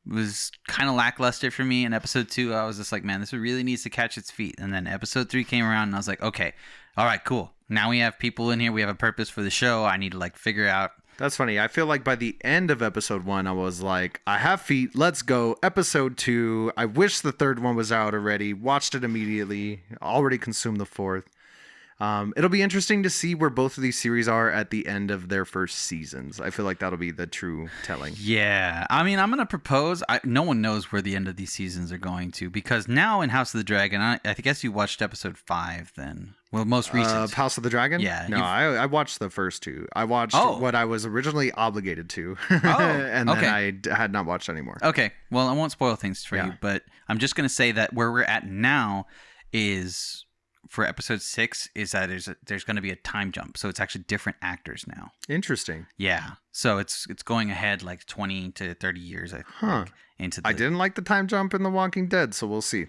was kind of lackluster for me, and episode 2 I was just like, man, this really needs to catch its feet. And then episode 3 came around and I was like, okay, all right, cool, now we have people in here, we have a purpose for the show. I need to like figure out. That's funny. I feel like by the end of episode 1 I was like, I have feet, let's go. Episode 2, I wish the third one was out already. Watched it immediately, already consumed the fourth. It'll be interesting to see where both of these series are at the end of their first seasons. I feel like that'll be the true telling. Yeah. I mean, I'm going to propose. No one knows where the end of these seasons are going to, because now in House of the Dragon, I guess you watched episode 5 then. Well, most recent. House of the Dragon? Yeah. No, I watched the first 2. I watched what I was originally obligated to. And then I had not watched anymore. Okay. Well, I won't spoil things for you, but I'm just going to say that where we're at now is for episode 6 is that there's going to be a time jump, so it's actually different actors now. Interesting. Yeah, so it's going ahead like 20 to 30 years, I think. Into I didn't like the time jump in The Walking Dead, so we'll see.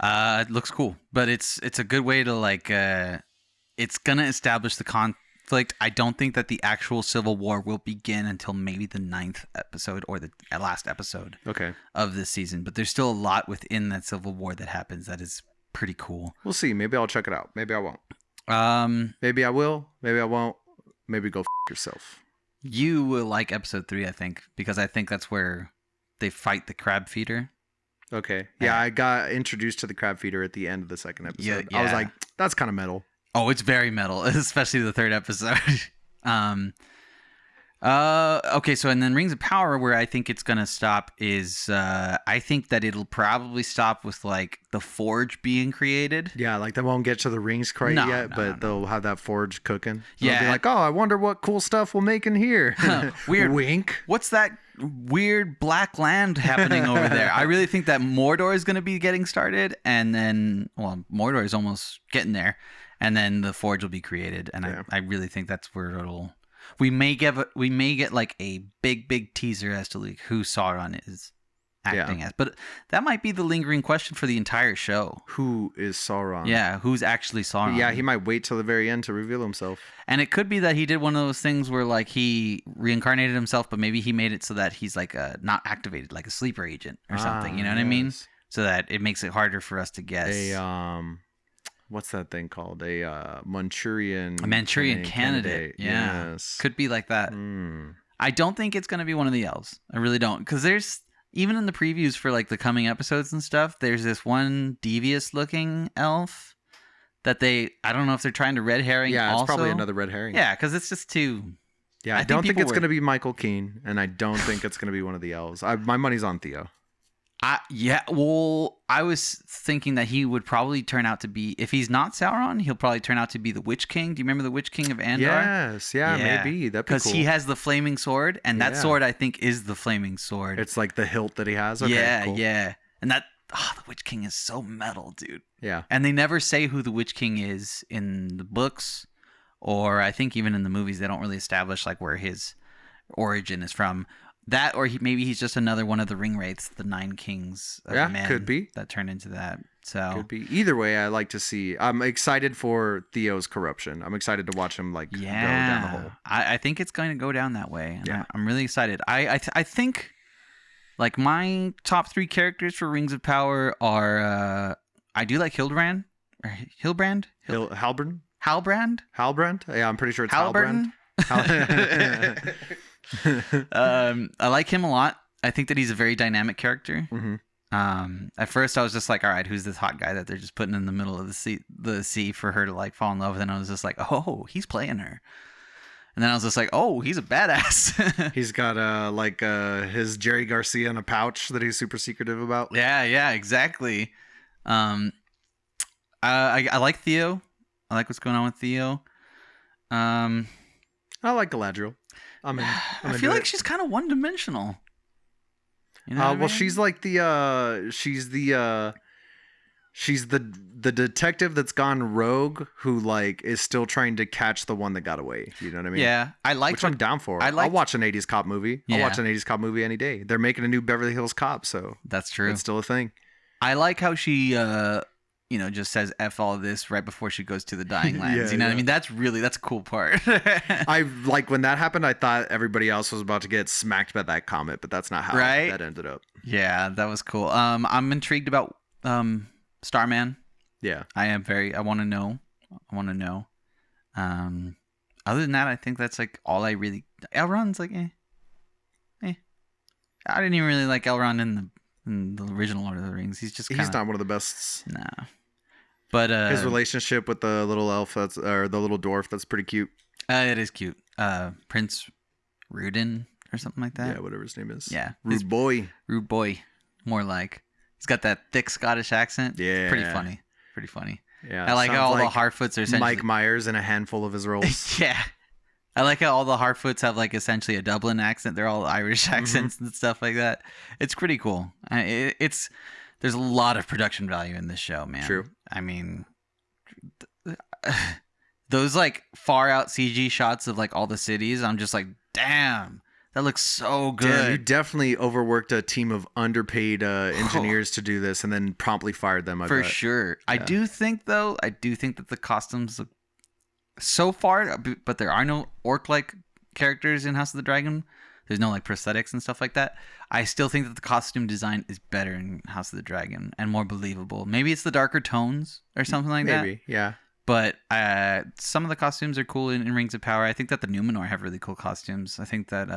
It looks cool, but it's a good way to like. It's gonna establish the conflict. I don't think that the actual civil war will begin until maybe the 9th episode or the last episode. Okay. Of this season, but there's still a lot within that civil war that happens that is pretty cool. We'll see. Maybe I'll check it out. Maybe I won't. Maybe I will. Maybe I won't. Maybe go yourself. You will like episode 3, I think, because I think that's where they fight the crab feeder. Okay. Yeah, I got introduced to the crab feeder at the end of the second episode. Yeah. I was like, that's kind of metal. Oh, it's very metal, especially the 3rd episode. Okay, so and then Rings of Power, where I think it's gonna stop is I think that it'll probably stop with like the forge being created. Yeah, like they won't get to the rings quite yet, but they'll have that forge cooking. Yeah, they'll be like, oh, I wonder what cool stuff we'll make in here. Weird. Wink. What's that weird black land happening over there? I really think that Mordor is gonna be getting started, and then Mordor is almost getting there, and then the forge will be created, and I really think that's where it'll. We may get like a big teaser as to like who Sauron is acting as, but that might be the lingering question for the entire show. Who is Sauron? Yeah, who's actually Sauron? Yeah, he might wait till the very end to reveal himself. And it could be that he did one of those things where like he reincarnated himself, but maybe he made it so that he's like not activated, like a sleeper agent or something. You know what I mean? So that it makes it harder for us to guess. What's that thing called? A Manchurian candidate. Yeah. Yes. Could be like that. I don't think it's going to be one of the elves. I really don't. Because there's, even in the previews for like the coming episodes and stuff, there's this one devious looking elf that I don't know if they're trying to red herring. Yeah, it's also. probably another red herring. Yeah, because it's just too. Yeah, I don't think it's going to be Michael Keane, and I don't think it's going to be one of the elves. My money's on Theo. I was thinking that he would probably turn out to be, if he's not Sauron, he'll probably turn out to be the Witch King. Do you remember the Witch King of Andor? Yes, maybe. That'd be cool. Because he has the flaming sword, and that sword, I think, is the flaming sword. It's like the hilt that he has? Okay, cool. Yeah. And the Witch King is so metal, dude. Yeah. And they never say who the Witch King is in the books, or I think even in the movies, they don't really establish like where his origin is from. That, or maybe he's just another one of the ring wraiths, the 9 kings of men could be. that turn into that. So could be. Either way, I like to see. I'm excited for Theo's corruption. I'm excited to watch him go down the hole. I think it's going to go down that way. And I'm really excited. I think like my top 3 characters for Rings of Power are I do like Hilbrand. Halbrand. Yeah, I'm pretty sure it's Halbrand. I like him a lot. I think that he's a very dynamic character. Mm-hmm. At first I was just like, all right, who's this hot guy that they're just putting in the middle of the sea for her to like fall in love with? And I was just like, oh, he's playing her. And then I was just like, oh, he's a badass. He's got his Jerry Garcia in a pouch that he's super secretive about. Yeah, exactly. I like Theo. I like what's going on with Theo. I like Galadriel. I feel like she's kind of one-dimensional. You know what I mean? She's like she's the detective that's gone rogue who like is still trying to catch the one that got away. You know what I mean? Yeah, which I'm down for. I'll watch an 80s cop movie. I'll watch an 80s cop movie any day. They're making a new Beverly Hills Cop, so that's true. It's still a thing. I like how she just says F all of this right before she goes to the dying lands. What I mean? That's a cool part. I like when that happened, I thought everybody else was about to get smacked by that comet, but that's not how that ended up. Yeah, that was cool. I'm intrigued about Starman. Yeah. I want to know. Other than that, I think that's like all I really... Elrond's like, I didn't even really like Elrond in the original Lord of the Rings. He's not one of the best. Nah. But his relationship with the little elf or the little dwarf, that's pretty cute. It is cute. Prince Rudin or something like that. Yeah, whatever his name is. Yeah. Rude boy. More like. He's got that thick Scottish accent. Yeah. Pretty funny. Yeah. I like how all the Harfoots are essentially Mike Myers in a handful of his roles. Yeah. I like how all the Harfoots have like essentially a Dublin accent. They're all Irish accents and stuff like that. It's pretty cool. There's a lot of production value in this show, man. True. I mean, those like far out CG shots of like all the cities, I'm just like, damn, that looks so good. Damn, you definitely overworked a team of underpaid engineers to do this and then promptly fired them. For sure. Yeah. I do think that the costumes look so far, but there are no orc-like characters in House of the Dragon. There's no like prosthetics and stuff like that. I still think that the costume design is better in House of the Dragon and more believable. Maybe it's the darker tones or something like that. Maybe, yeah. But some of the costumes are cool in Rings of Power. I think that the Numenor have really cool costumes. I think that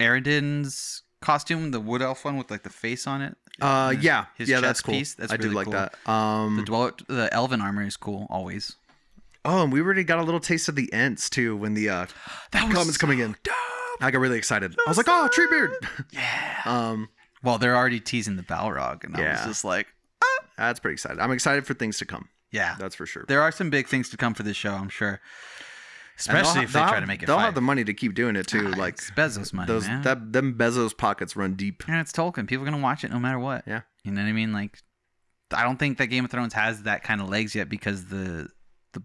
Aradin's costume, the wood elf one with like the face on it. Yeah, his that's chest cool. piece, that's I really do like cool. that. The elven armor is cool always. Oh, and we already got a little taste of the Ents too when the comments coming in. Dope. I got really excited. I was like, "Oh, Treebeard!" Yeah. Well, they're already teasing the Balrog, and I was just like, that's pretty excited. I'm excited for things to come. Yeah, that's for sure. There are some big things to come for this show, I'm sure. Especially if they try to make it. They'll have the money to keep doing it too. Like it's Bezos money, man. Them Bezos pockets run deep. And it's Tolkien. People are gonna watch it no matter what. Yeah, you know what I mean. Like, I don't think that Game of Thrones has that kind of legs yet because the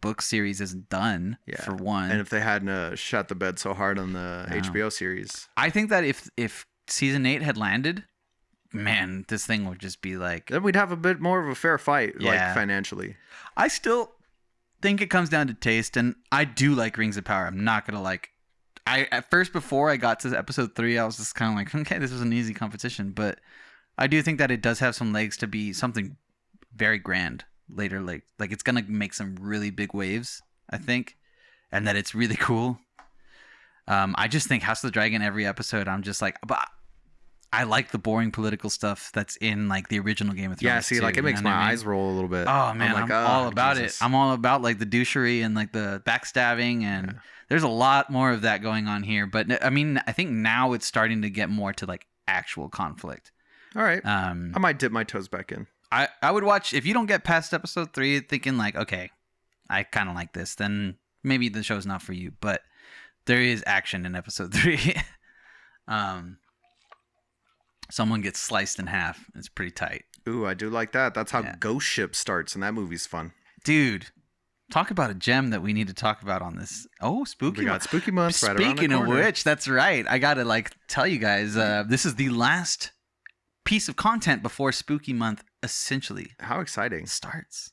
book series isn't done. Yeah. For one, and if they hadn't shut the bed so hard on the HBO series, I think that if season 8 had landed, man, this thing would just be like. Then we'd have a bit more of a fair fight, like financially. I still think it comes down to taste, and I do like Rings of Power. I'm not gonna like. At first, before I got to episode 3, I was just kind of like, okay, this was an easy competition, but I do think that it does have some legs to be something very grand later. Like it's gonna make some really big waves, I think, and that it's really cool. I just think House of the Dragon every episode, I'm just like, but I like the boring political stuff that's in like the original Game of Thrones. Yeah, see, like it makes my eyes roll a little bit. Oh man, I'm all about it. I'm all about like the douchery and like the backstabbing, and there's a lot more of that going on here. But I mean, I think now it's starting to get more to like actual conflict. All right, I might dip my toes back in. I would watch if you don't get past episode 3 thinking like, okay, I kind of like this, then maybe the show's not for you. But there is action in episode 3. Someone gets sliced in half. It's pretty tight. Ooh, I do like that. That's how Ghost Ship starts, and that movie's fun. Dude, talk about a gem that we need to talk about on this. Oh, Spooky Month. Spooky Month right around the Speaking corner. of which, that's right. I got to like tell you guys, this is the last piece of content before Spooky Month essentially How exciting. starts.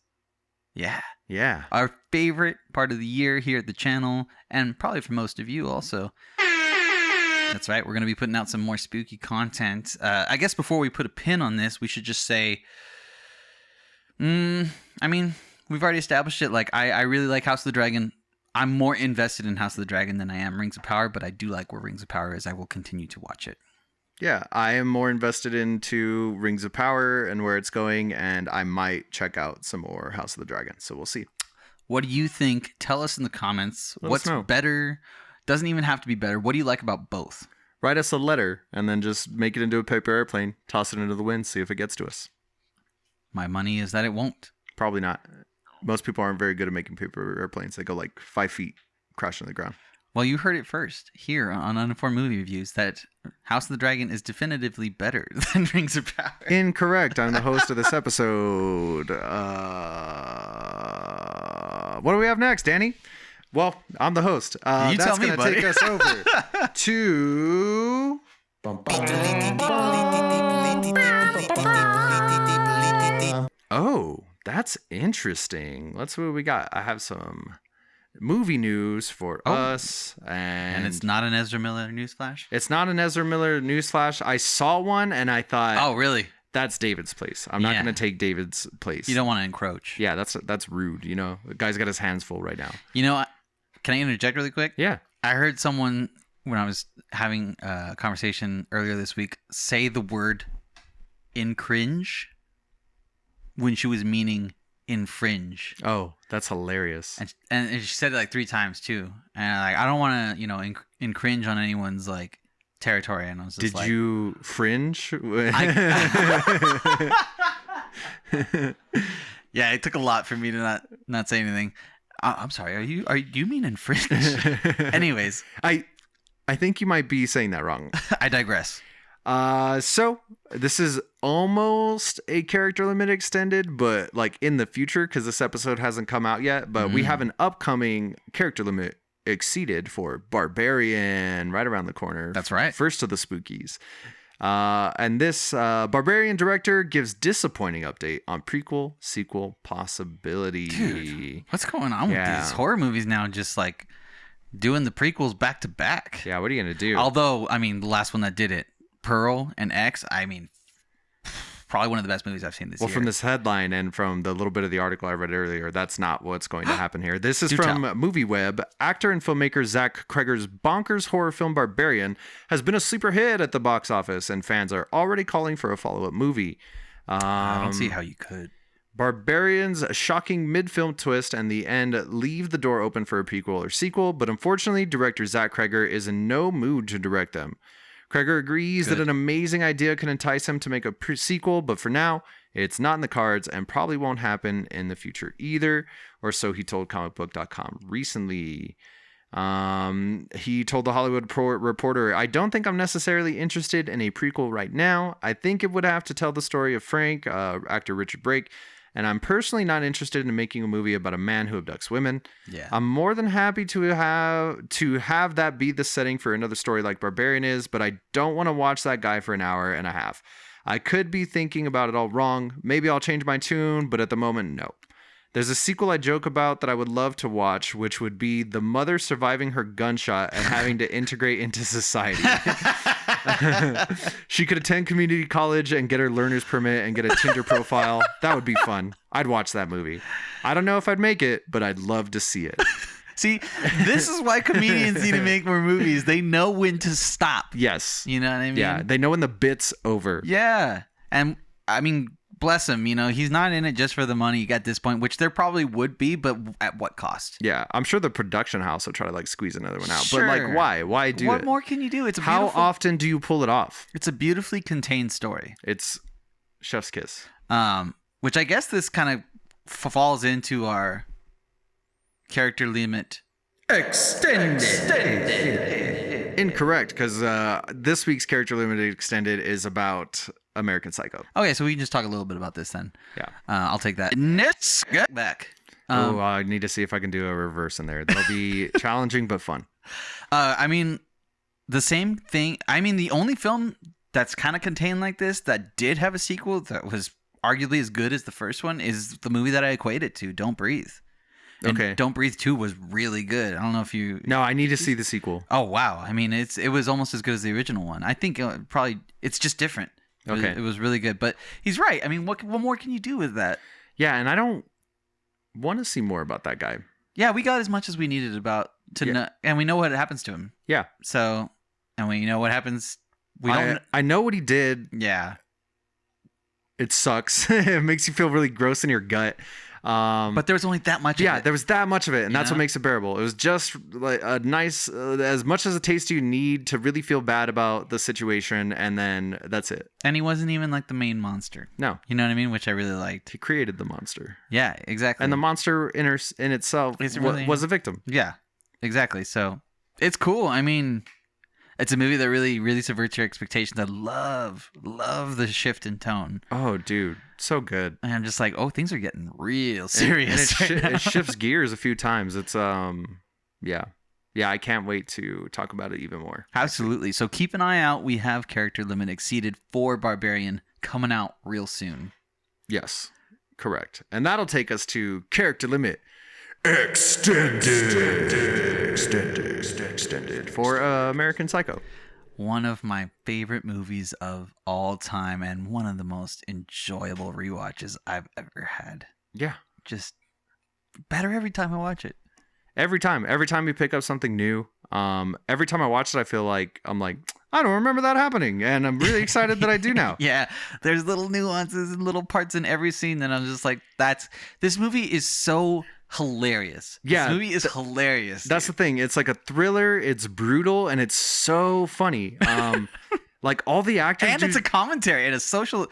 Yeah. Yeah. Our favorite part of the year here at the channel, and probably for most of you also. That's right. We're going to be putting out some more spooky content. I guess before we put a pin on this, we should just say, I mean, we've already established it. Like, I really like House of the Dragon. I'm more invested in House of the Dragon than I am Rings of Power, but I do like where Rings of Power is. I will continue to watch it. Yeah, I am more invested into Rings of Power and where it's going, and I might check out some more House of the Dragon. So we'll see. What do you think? Tell us in the comments. Let us What's know. better? Doesn't even have to be better. What do you like about both? Write us a letter and then just make it into a paper airplane, toss it into the wind, see if it gets to us. My money is that it won't. Probably not. Most people aren't very good at making paper airplanes. They go like 5 feet, crash on the ground. Well, you heard it first here on Uninformed Movie Reviews that House of the Dragon is definitively better than Rings of Power. Incorrect. I'm the host of this episode. What do we have next, Danny? Well, I'm the host. You that's tell me, going to buddy. take us over to... Oh, that's interesting. Let's see what we got. I have some movie news for us. And it's not an Ezra Miller newsflash? It's not an Ezra Miller newsflash. I saw one and I thought... Oh, really? That's David's place. I'm not going to take David's place. You don't want to encroach. Yeah, that's rude. You know, the guy's got his hands full right now. You know, can I interject really quick? Yeah. I heard someone, when I was having a conversation earlier this week, say the word "incringe" when she was meaning infringe. Oh, that's hilarious. And she said it like 3 times too. And like, I don't want to, you know, incringe on anyone's like territory. And I was just Did you fringe? Yeah, it took a lot for me to not say anything. I'm sorry. Are you mean infringe? Anyways, I think you might be saying that wrong. I digress. So this is almost a character limit extended, but like in the future, because this episode hasn't come out yet, but we have an upcoming character limit exceeded for Barbarian right around the corner. That's right. First of the spookies. And this Barbarian director gives disappointing update on prequel sequel possibility. Dude, what's going on with these horror movies now? Just like doing the prequels back to back. Yeah, what are you gonna do? Although, I mean, the last one that did it, Pearl and X, I mean, probably one of the best movies I've seen this year. Well, from this headline and from the little bit of the article I read earlier, that's not what's going to happen here. This is from MovieWeb. Actor and filmmaker Zach Kreger's bonkers horror film Barbarian has been a sleeper hit at the box office, and fans are already calling for a follow-up movie. I don't see how you could. Barbarian's shocking mid-film twist and the end leave the door open for a prequel or sequel, but unfortunately, director Zach Kreger is in no mood to direct them. Kreger agrees that an amazing idea can entice him to make a sequel, but for now, it's not in the cards and probably won't happen in the future either, or so he told comicbook.com recently. He told the Hollywood Reporter, "I don't think I'm necessarily interested in a prequel right now. I think it would have to tell the story of Frank, actor Richard Brake, and I'm personally not interested in making a movie about a man who abducts women. Yeah. I'm more than happy to have that be the setting for another story like Barbarian is, but I don't want to watch that guy for an hour and a half. I could be thinking about it all wrong. Maybe I'll change my tune, but at the moment, no. There's a sequel I joke about that I would love to watch, which would be the mother surviving her gunshot and having to integrate into society. She could attend community college and get her learner's permit and get a Tinder profile. That would be fun. I'd watch that movie. I don't know if I'd make it, but I'd love to see it." See, this is why comedians need to make more movies. They know when to stop. Yes. You know what I mean? Yeah, they know when the bit's over. Yeah. And I mean, bless him, you know, he's not in it just for the money at this point, which there probably would be, but at what cost? Yeah, I'm sure the production house will try to like squeeze another one out. Sure. But like, why? Why do it? What more can you do? It's a How often do you pull it off? It's a beautifully contained story. It's chef's kiss. Which I guess this kind of falls into our character limit extended. Incorrect, because this week's character limit extended is about American Psycho. Okay, so we can just talk a little bit about this then. Yeah. I'll take that. Let's get back. I need to see if I can do a reverse in there. That'll be challenging but fun. I mean, the same thing. I mean, the only film that's kind of contained like this that did have a sequel that was arguably as good as the first one is the movie that I equate it to, Don't Breathe. And okay. Don't Breathe 2 was really good. I don't know if you... No, I need to see the sequel. Oh, wow. I mean, it was almost as good as the original one. I think probably it's just different. Okay. It was really good. But he's right. I mean, what more can you do with that? Yeah, and I don't want to see more about that guy. Yeah, we got as much as we needed know, and we know what happens to him. Yeah. So, and we know what happens. I know what he did. Yeah. It sucks. It makes you feel really gross in your gut. But there was only that much of it. Yeah, there was that much of it, and that's what makes it bearable. It was just like a nice, as much as a taste you need to really feel bad about the situation, and then that's it. And he wasn't even like the main monster. No. You know what I mean? Which I really liked. He created the monster. Yeah, exactly. And the monster in itself was a victim. Yeah, exactly. So it's cool. I mean, it's a movie that really, really subverts your expectations. I love the shift in tone. Oh, dude. So good. And I'm just like, oh, things are getting real serious. And it shifts gears a few times. It's, yeah. Yeah, I can't wait to talk about it even more. Absolutely. So keep an eye out. We have character limit exceeded for Barbarian coming out real soon. Yes, correct. And that'll take us to character limit extended for American Psycho. One of my favorite movies of all time and one of the most enjoyable rewatches I've ever had. Yeah. Just better every time I watch it. Every time we pick up something new. Every time I watch it, I feel like I'm like, I don't remember that happening, and I'm really excited that I do now. Yeah, there's little nuances and little parts in every scene that I'm just like, this movie is so hilarious. Yeah, this movie is hilarious. That's the thing. It's like a thriller. It's brutal, and it's so funny. Like all the actors, and it's a commentary and a social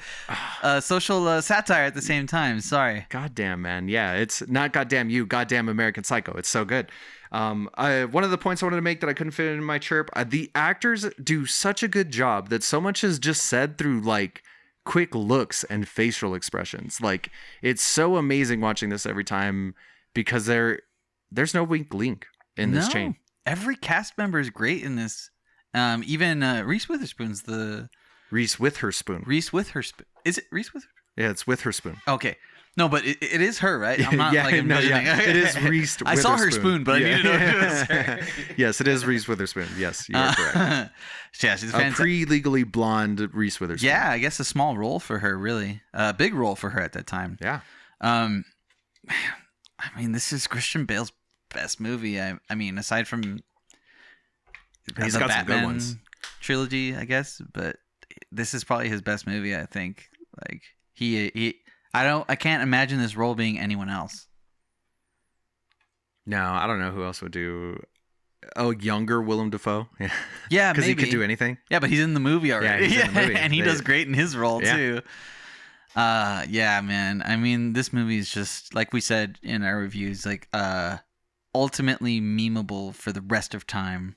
satire at the same time. Sorry. Goddamn, man. Yeah, it's not goddamn you, goddamn American Psycho. It's so good. One of the points I wanted to make that I couldn't fit in my chirp, the actors do such a good job that so much is just said through like quick looks and facial expressions. Like, it's so amazing watching this every time because there's no weak link in this chain. Every cast member is great in this. Even Reese Witherspoon's the Reese Witherspoon. Reese Witherspoon. Is it Reese Witherspoon? Yeah, it's Witherspoon. Okay. No, but it is her, right? I'm not envisioning. It is Reese Witherspoon. I saw her spoon, but I needed to know if it was her. Yes, it is Reese Witherspoon. Yes, you are correct. Yeah, she's a pre-legally blonde Reese Witherspoon. Yeah, I guess a small role for her, really. A big role for her at that time. Yeah. I mean, this is Christian Bale's best movie. I mean, aside from He's the got Batman some good ones. trilogy, I guess, but this is probably his best movie, I think. Like I can't imagine this role being anyone else. No, I don't know who else would do. Oh, younger Willem Dafoe. Yeah, because he could do anything. Yeah, but he's in the movie already. Yeah, he's in the movie. And he does great in his role too. Yeah, man. I mean, this movie is just like we said in our reviews, like ultimately memeable for the rest of time,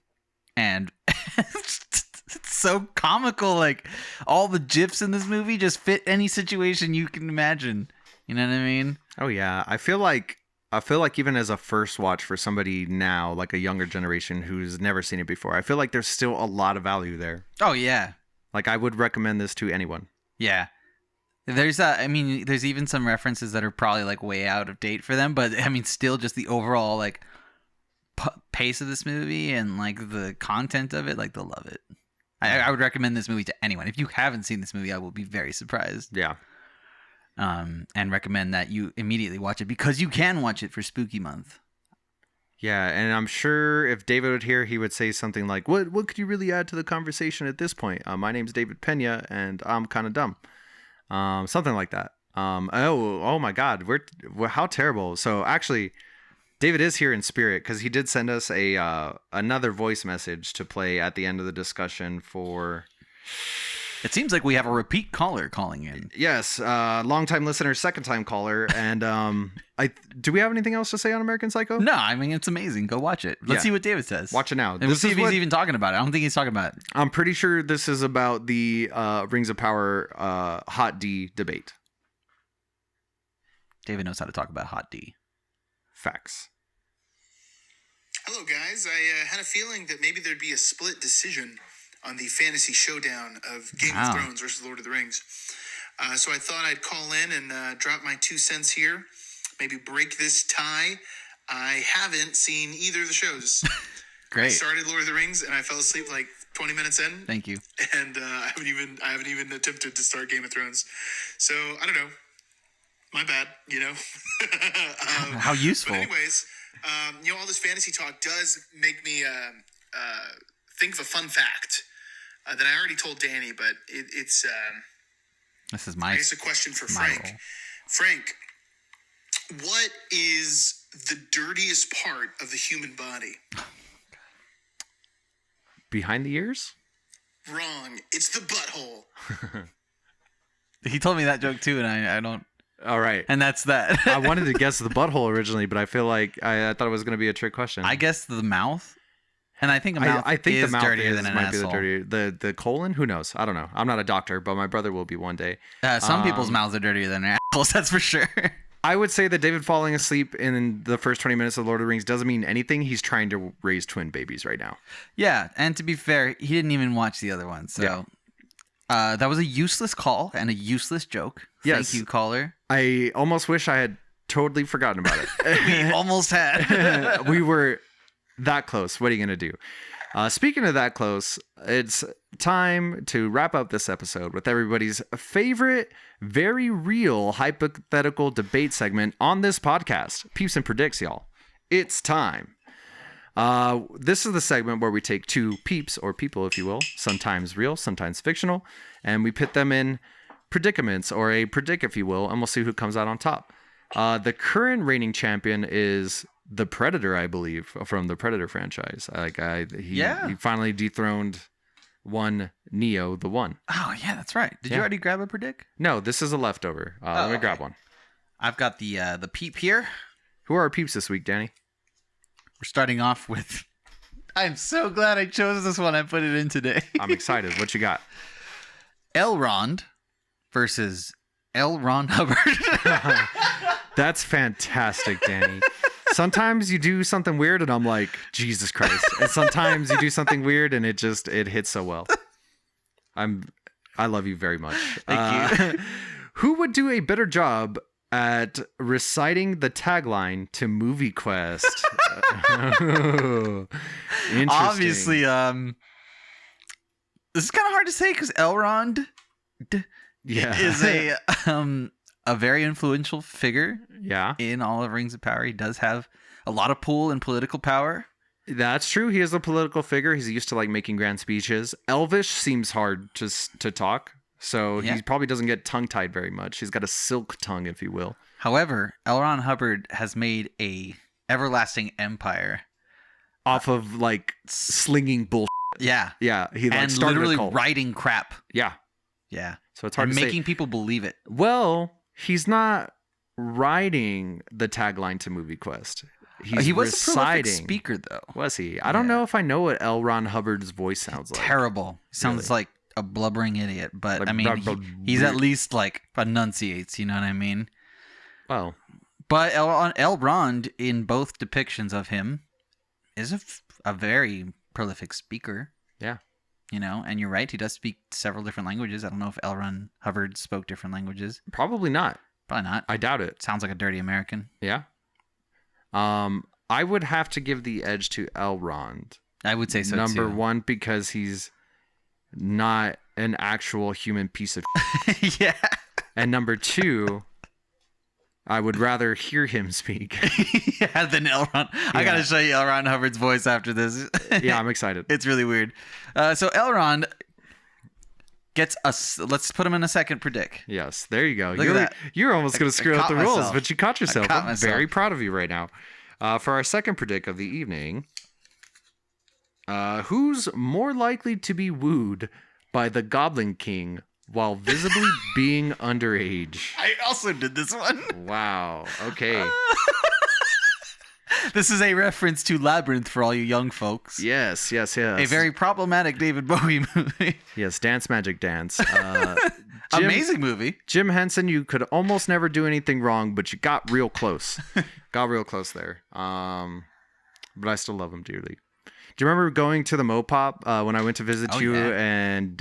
and it's so comical. Like all the gifs in this movie just fit any situation you can imagine. You know what I mean? Oh yeah, I feel like even as a first watch for somebody now, like a younger generation who's never seen it before, I feel like there's still a lot of value there. Oh yeah. Like I would recommend this to anyone. Yeah. There's there's even some references that are probably like way out of date for them, but I mean, still just the overall like pace of this movie and like the content of it, like they'll love it. I would recommend this movie to anyone. If you haven't seen this movie, I will be very surprised. Yeah. And recommend that you immediately watch it because you can watch it for Spooky Month. Yeah, and I'm sure if David would hear, he would say something like, "What could you really add to the conversation at this point? My name's David Pena, and I'm kind of dumb." Something like that. Oh my God, we're how terrible. So actually, David is here in spirit because he did send us another voice message to play at the end of the discussion for. It seems like we have a repeat caller calling in. Yes, long-time listener, second-time caller, and do we have anything else to say on American Psycho? No, I mean it's amazing. Go watch it. Let's see what David says. Watch it now. And we'll see if he's even talking about it. I don't think he's talking about it. I'm pretty sure this is about the Rings of Power Hot D debate. David knows how to talk about Hot D. Facts. Hello, guys. I had a feeling that maybe there'd be a split decision on the fantasy showdown of Game of Thrones versus Lord of the Rings. So I thought I'd call in and drop my 2 cents here, maybe break this tie. I haven't seen either of the shows. Great. I started Lord of the Rings and I fell asleep like 20 minutes in. Thank you. And I haven't even attempted to start Game of Thrones. So I don't know. My bad, you know. How useful. But anyways, all this fantasy talk does make me think of a fun fact that I already told Danny, but it's this is I guess a question for Frank. Role. Frank, what is the dirtiest part of the human body? Behind the ears? Wrong. It's the butthole. He told me that joke too, and I don't. All right. And that's that. I wanted to guess the butthole originally, but I feel like I thought it was going to be a trick question. I guess the mouth. And I think a mouth I think is the mouth dirtier than an might asshole. be the colon. Who knows? I don't know. I'm not a doctor, but my brother will be one day. Some people's mouths are dirtier than their assholes. That's for sure. I would say that David falling asleep in the first 20 minutes of Lord of the Rings doesn't mean anything. He's trying to raise twin babies right now. Yeah, and to be fair, he didn't even watch the other one. So that was a useless call and a useless joke. Yes. Thank you, caller. I almost wish I had totally forgotten about it. We almost had. We were that close. What are you going to do? Speaking of that close, it's time to wrap up this episode with everybody's favorite, very real hypothetical debate segment on this podcast. Peeps and Predicts, y'all. It's time. This is the segment where we take two peeps, or people, if you will, sometimes real, sometimes fictional, and we pit them in predicaments, or a predict, if you will, and we'll see who comes out on top. The current reigning champion is the Predator, I believe, from the Predator franchise. He finally dethroned one Neo, the one. Oh, yeah, that's right. Did you already grab a predict? No, this is a leftover. Let me grab one. I've got the peep here. Who are our peeps this week, Danny? We're starting off with... I'm so glad I chose this one. I put it in today. I'm excited. What you got? Elrond versus L. Ron Hubbard. That's fantastic, Danny. Sometimes you do something weird and I'm like, Jesus Christ. And sometimes you do something weird and it hits so well. I love you very much. Thank you. Who would do a better job at reciting the tagline to Movie Quest? Interesting. Obviously, this is kind of hard to say because Elrond is a very influential figure in all of Rings of Power. He does have a lot of pull and political power. That's true. He is a political figure. He's used to like making grand speeches. Elvish seems hard to talk, so he probably doesn't get tongue-tied very much. He's got a silk tongue, if you will. However, L. Ron Hubbard has made a everlasting empire off of like slinging bullshit. Yeah. Yeah. He like and started literally a cult. writing crap. Yeah. Yeah. So it's hard and to making say. people believe it. Well, he's not writing the tagline to Movie Quest. He was reciting. a prolific speaker, though. Was he? I don't know if I know what L. Ron Hubbard's voice sounds like. Terrible. Sounds like a blubbering idiot. But Like, I mean, he's at least like enunciates. You know what I mean? Well, but Elrond in both depictions of him is a very prolific speaker. Yeah. You know, and you're right. He does speak several different languages. I don't know if L. Ron Hubbard spoke different languages. probably not. Probably not. I doubt it. Sounds like a dirty American. Yeah. I would have to give the edge to Elrond. I would say so Number too. one, because he's not an actual human piece of Yeah. And number two, I would rather hear him speak. Yeah, than Elrond. I gotta show you Elrond Hubbard's voice after this. Yeah, I'm excited. It's really weird. So Elrond gets us. Let's put him in a second predict. Yes, there you go. Look at that. You're almost going to screw up the rules, myself. but you caught yourself. caught I'm myself. very proud of you right now. For our second predict of the evening, who's more likely to be wooed by the Goblin King while visibly being underage? I also did this one. Wow. Okay. This is a reference to Labyrinth for all you young folks. Yes. A very problematic David Bowie movie. Yes, Dance Magic Dance. Amazing movie. Jim Henson, you could almost never do anything wrong, but you got real close. Got real close there. But I still love him dearly. Do you remember going to the Mopop when I went to visit you and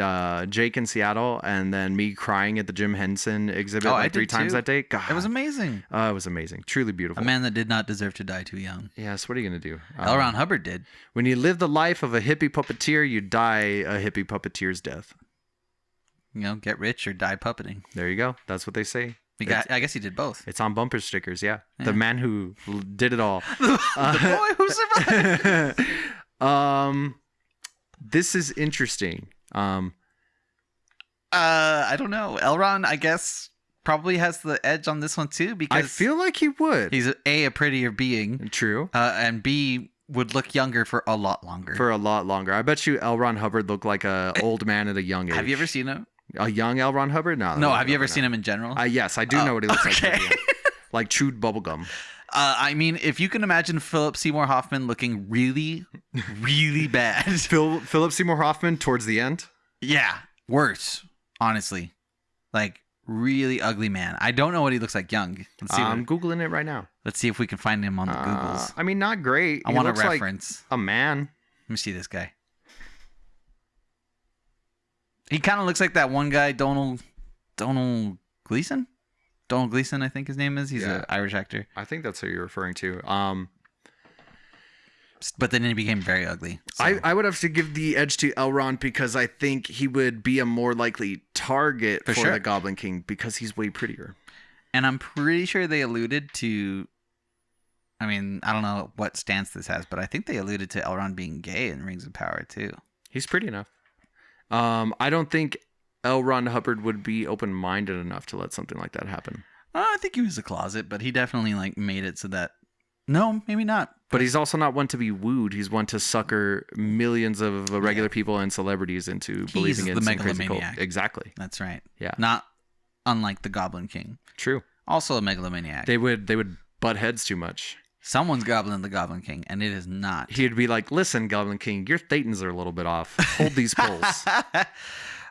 Jake in Seattle, and then me crying at the Jim Henson exhibit like 3 times that day? God, It was amazing. it was amazing. Truly beautiful. A man that did not deserve to die too young. Yes, what are you going to do? L. Ron Hubbard did. When you live the life of a hippie puppeteer, you die a hippie puppeteer's death. You know, get rich or die puppeting. There you go. That's what they say. I guess he did both. It's on bumper stickers, yeah. The man who did it all. The boy who survived. This is interesting. I don't know. Elrond, I guess, probably has the edge on this one too because I feel like he would. he's a prettier being, True. and B would look younger for a lot longer. For a lot longer. I bet you L. Ron Hubbard looked like a old man at a young age. Have you ever seen him? A young L. Ron Hubbard? No. Have you ever seen him in general? Yes, I do know what he looks like. okay. Yeah. Like chewed bubblegum. I mean, if you can imagine Philip Seymour Hoffman looking really, really bad. Philip Seymour Hoffman towards the end? Yeah. Worse, honestly. Like, really ugly man. I don't know what he looks like young. I'm Googling it right now. Let's see if we can find him on the Googles. I mean, not great. I He want a looks like reference. a man. Let me see this guy. He kind of looks like that one guy, Donald Gleason? Donald Gleason, I think his name is. He's an Irish actor. I think that's who you're referring to. But then he became very ugly. So. I would have to give the edge to Elrond because I think he would be a more likely target for the Goblin King because he's way prettier. And I'm pretty sure they alluded to... I mean, I don't know what stance this has, but I think they alluded to Elrond being gay in Rings of Power, too. He's pretty enough. I don't think L. Ron Hubbard would be open-minded enough to let something like that happen. I think he was a closet, but he definitely like made it so that... No, maybe not. But he's also not one to be wooed. He's one to sucker millions of regular people and celebrities into believing in some crazy cult. Exactly. That's right. Yeah. Not unlike the Goblin King. True. Also a megalomaniac. They would butt heads too much. Someone's gobbling the Goblin King, and it is not. He'd be like, listen, Goblin King, your thetans are a little bit off. Hold these poles.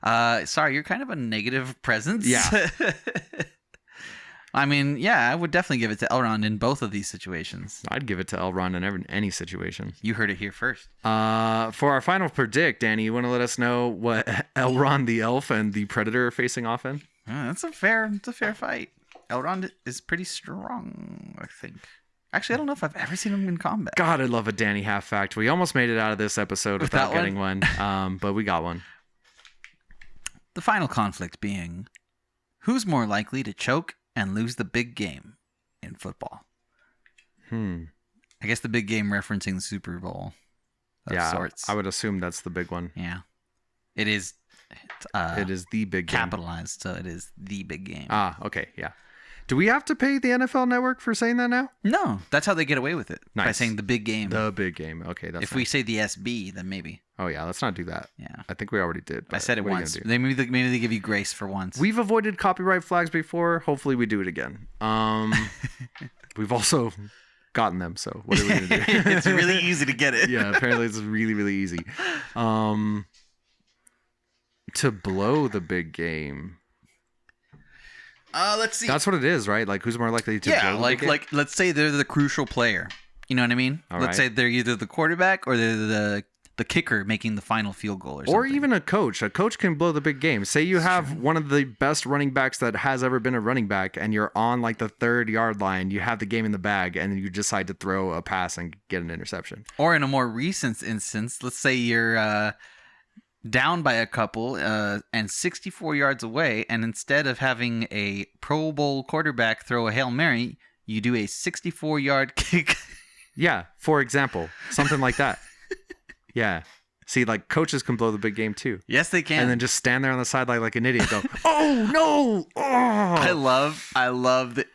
Sorry, you're kind of a negative presence. Yeah. I mean, yeah, I would definitely give it to Elrond in both of these situations. I'd give it to Elrond in any situation. You heard it here first. For our final predict, Danny, you want to let us know what Elrond the elf and the Predator are facing off in? It's a fair fight. Elrond is pretty strong, I think. Actually, I don't know if I've ever seen him in combat. God, I love a Danny half fact. We almost made it out of this episode without getting one, but we got one. The final conflict being, who's more likely to choke and lose the big game in football? I guess the big game referencing the Super Bowl of sorts. I would assume that's the big one. Yeah. It is it is the big game. Capitalized, so it is the big game. Okay, yeah. Do we have to pay the NFL Network for saying that now? No, that's how they get away with it. Nice. By saying the big game. The big game. Okay, that's if we say the SB, then maybe. Oh yeah, let's not do that. Yeah. I think we already did. I said it once. Maybe they give you grace for once. We've avoided copyright flags before. Hopefully we do it again. We've also gotten them, so what are we going to do? It's really easy to get it. Yeah, apparently it's really, really easy. To blow the big game. Let's see. That's what it is, right? Like, who's more likely to blow the big game? like let's say they're the crucial player. You know what I mean? Let's say they're either the quarterback or they're the kicker making the final field goal or something. Or even a coach. A coach can blow the big game. Say you have one of the best running backs that has ever been a running back, and you're on like the 3rd-yard line. You have the game in the bag, and you decide to throw a pass and get an interception. Or in a more recent instance, let's say you're down by a couple and 64 yards away, and instead of having a Pro Bowl quarterback throw a Hail Mary, you do a 64-yard kick. Yeah, for example, something like that. Yeah. See, like, coaches can blow the big game too. Yes, they can. And then just stand there on the sideline like an idiot and go, oh, no! Oh! I love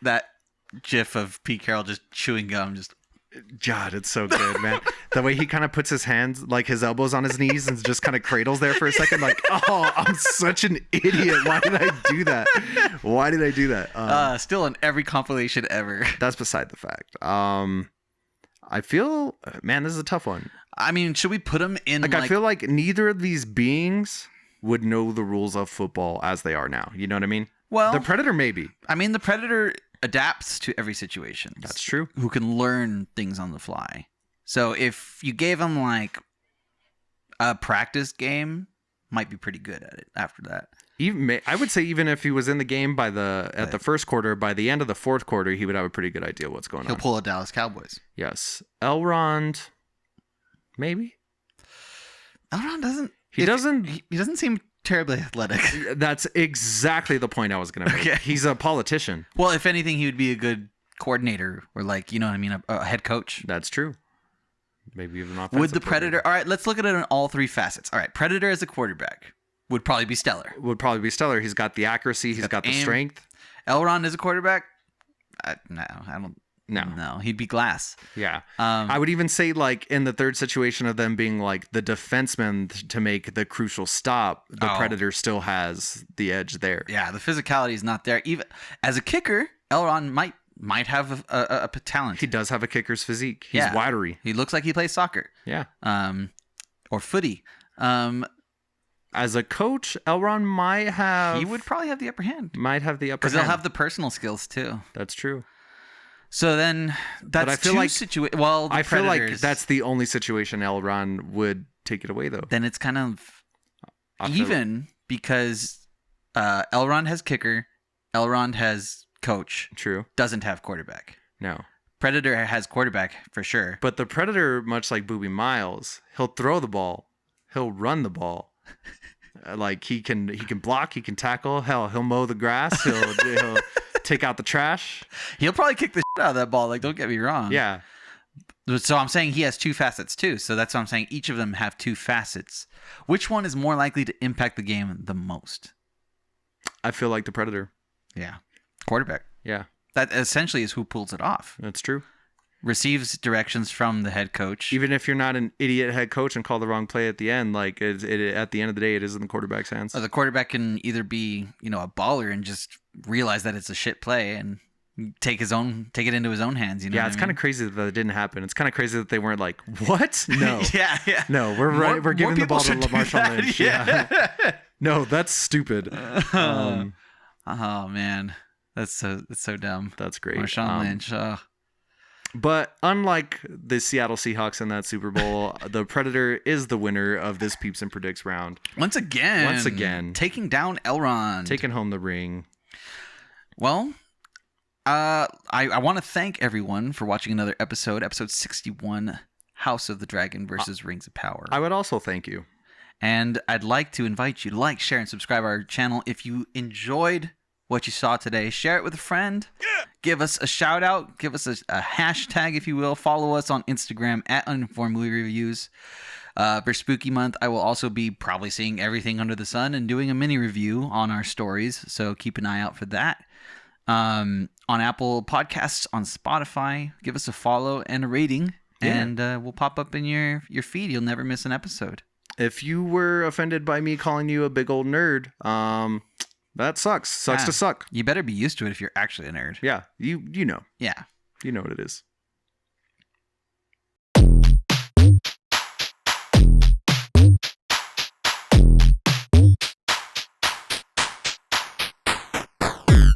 that gif of Pete Carroll just chewing gum. God, it's so good, man. The way he kind of puts his hands, like his elbows on his knees and just kind of cradles there for a second. Like, oh, I'm such an idiot. Why did I do that? Why did I do that? Still in every compilation ever. That's beside the fact. I feel, man, this is a tough one. I mean, should we put him in I feel like neither of these beings would know the rules of football as they are now. You know what I mean? Well, the Predator maybe. I mean, the Predator adapts to every situation. That's true. Who can learn things on the fly. So if you gave him like a practice game, might be pretty good at it after that. Even I would say even if he was in the game at the first quarter, by the end of the 4th quarter, he would have a pretty good idea what's going on. He'll pull a Dallas Cowboys. Yes. Elrond, maybe. Elrond doesn't. He doesn't seem terribly athletic. That's exactly the point I was going to make. Okay. He's a politician. Well, if anything, he would be a good coordinator or like, you know what I mean, a head coach. That's true. Maybe even offensive. Would the Predator? All right, let's look at it in all 3 facets. All right, Predator as a quarterback would probably be stellar. He's got the accuracy. He's got the strength. Elrond as a quarterback? No, I don't. No, he'd be glass. Yeah. I would even say, like, in the 3rd situation of them being, like, the defenseman to make the crucial stop, the Predator still has the edge there. Yeah, the physicality is not there. Even as a kicker, Elrond might have a talent. He does have a kicker's physique. He's widery. He looks like he plays soccer. Yeah. Or footy. As a coach, Elrond might have... He would probably have the upper hand. Because they'll have the personal skills, too. That's true. So then that's two situations. Well, I feel like that's the only situation Elrond would take it away, though. Then it's kind of even because Elrond has kicker, Elrond has coach. True. Doesn't have quarterback. No. Predator has quarterback for sure. But the Predator, much like Booby Miles, he'll throw the ball, he'll run the ball. Like he can block, he can tackle. Hell, he'll mow the grass. He'll take out the trash. He'll probably kick the shit out of that ball. Like, don't get me wrong. Yeah. So I'm saying he has 2 facets too. So that's what I'm saying. Each of them have 2 facets. Which one is more likely to impact the game the most? I feel like the Predator. Yeah. Quarterback. Yeah. That essentially is who pulls it off. That's true. Receives directions from the head coach. Even if you're not an idiot head coach and call the wrong play at the end, like at the end of the day, it is in the quarterback's hands. The quarterback can either be, a baller and just realize that it's a shit play and take it into his own hands. Yeah, it's kind of crazy that it didn't happen. It's kind of crazy that they weren't like, what? No. yeah. No, we're giving the ball to Marshawn Lynch. Yeah. No, that's stupid. Oh man, that's so dumb. That's great. Marshawn Lynch. But unlike the Seattle Seahawks in that Super Bowl, the Predator is the winner of this Peeps and Predicts round. Once again, taking down Elrond, taking home the ring. Well, I want to thank everyone for watching another episode 61, House of the Dragon versus Rings of Power. I would also thank you. And I'd like to invite you to like, share, and subscribe our channel. If you enjoyed what you saw today, share it with a friend. Yeah. Give us a shout out. Give us a hashtag, if you will. Follow us on Instagram at Uninformed Movie Reviews. For Spooky Month, I will also be probably seeing everything under the sun and doing a mini review on our stories. So keep an eye out for that. On Apple Podcasts, on Spotify, give us a follow and a rating. Yeah. And we'll pop up in your feed. You'll never miss an episode. If you were offended by me calling you a big old nerd, that sucks. Sucks to suck. You better be used to it if you're actually a nerd. Yeah, you know. Yeah. You know what it is.